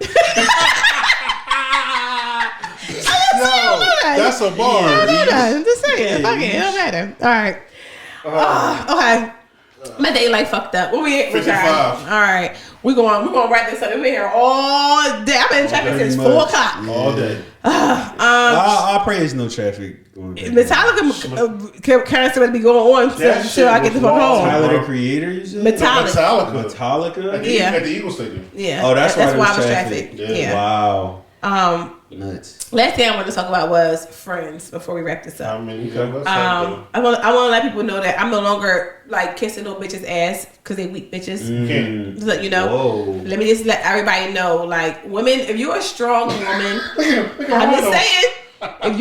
Yo, that's a bar. I'm just saying. Fuck it. It don't matter. All right. Okay. My day like fucked up. What we at? 55. All right. We're gonna wrap this up. We've been here all day. I've been in traffic since 4 o'clock. Yeah. All day. I pray there's no traffic going back. Metallica currency would be going on until I get the fuck home. Tyler the Creator, you said? Metallica. Metallica? Yeah. At the Eagle Stadium. Yeah. Oh, that's why why I there's was traffic. traffic. Yeah. Wow. Nuts. Last thing I wanted to talk about was friends before we wrap this up. I mean, I want to let people know that I'm no longer like kissing no bitch's ass because they weak bitches. Just let you know. Whoa. Let me just let everybody know, like, women, if you're a strong woman, I'm just saying, if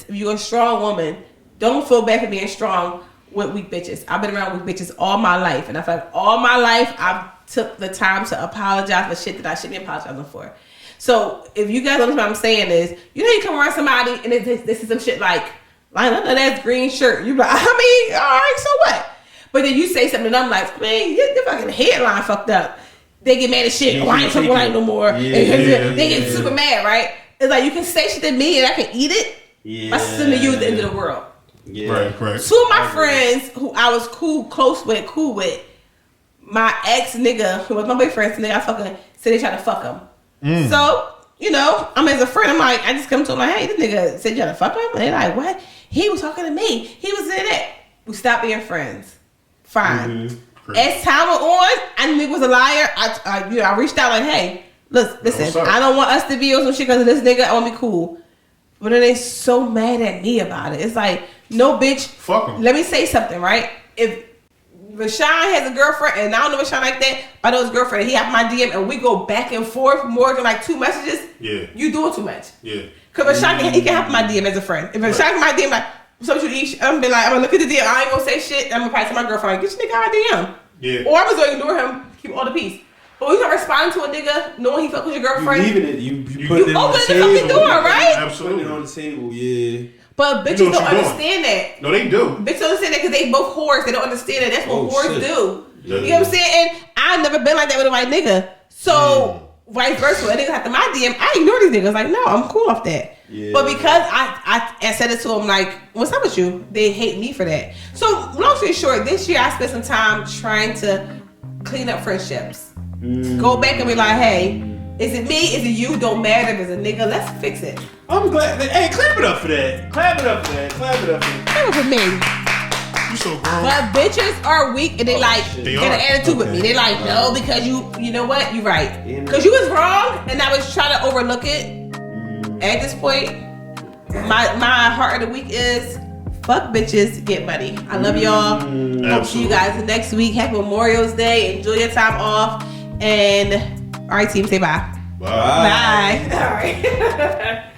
you're a strong woman, don't feel bad for being strong with weak bitches. I've been around weak bitches all my life, and I feel like all my life I've took the time to apologize for shit that I shouldn't be apologizing for. So if you guys understand what I'm saying is, you come around somebody and this is some shit like I know that's green shirt. You be like, I mean, all right, so what? But then you say something and I'm like, man, your fucking headline fucked up. They get mad as shit. I ain't fucking like no more. They get super mad, right? It's like you can say shit to me and I can eat it. Yeah. My sister to you at the end of the world. Yeah. Right. Two of my friends who I was cool with, my ex nigga, who was my boyfriend, nigga, I fucking said they tried to fuck him. So, I'm as a friend, I'm like, I just come to him like, hey, this nigga said you tried to fuck him? And they're like, what? He was talking to me. He was in it. We stopped being friends. Fine. As time went on, I knew he was a liar. I reached out like, hey, listen, I don't want us to be on some shit because of this nigga. I want to be cool. But then they so mad at me about it. It's like, no, bitch. Fuck him. Let me say something, right? If Rashawn has a girlfriend, and I don't know Rashawn like that, but I know his girlfriend, he have my DM, and we go back and forth more than like 2 messages. Yeah. You doing too much. Yeah. Because Rashawn, he can have my DM as a friend. If Rashawn can my DM, like, what's up with you eat? I'm gonna be like, I'm gonna look at the DM, I ain't gonna say shit. I'm gonna probably tell my girlfriend, like, get your nigga out of DM. Yeah. Or I'm just gonna ignore him, keep all the peace. But when you not responding to a nigga, knowing he fuck with your girlfriend, You leaving it. You put it on open the the table. fucking door, right? Absolutely. Put it on the table, yeah. But bitches You know what don't you're understand that. No, they do. Bitches don't understand that because they both whores. They don't understand that. That's what whores shit. do. Yeah. You know what I'm saying? And I've never been like that with a white nigga. So vice versa. When niggas have to my DM, I ignore these niggas. Like, no, I'm cool off that. Yeah. But because I said it to them, like, what's up with you? They hate me for that. So long story short, this year I spent some time trying to clean up friendships. Go back and be like, hey, is it me? Is it you? Don't matter if it's a nigga. Let's fix it. I'm glad. Hey, clap it up for that. Clap it up for that. Clap it up for that. Clap it for me. You so grown. But bitches are weak and they They get an are. attitude with me. They like, no, because you know what? You right. Because you was wrong and I was trying to overlook it. At this point, my heart of the week is fuck bitches, get money. I love y'all. Hope to see you guys next week. Happy Memorial's Day. Enjoy your time off. And all right, team, say bye. Bye. Bye. All right.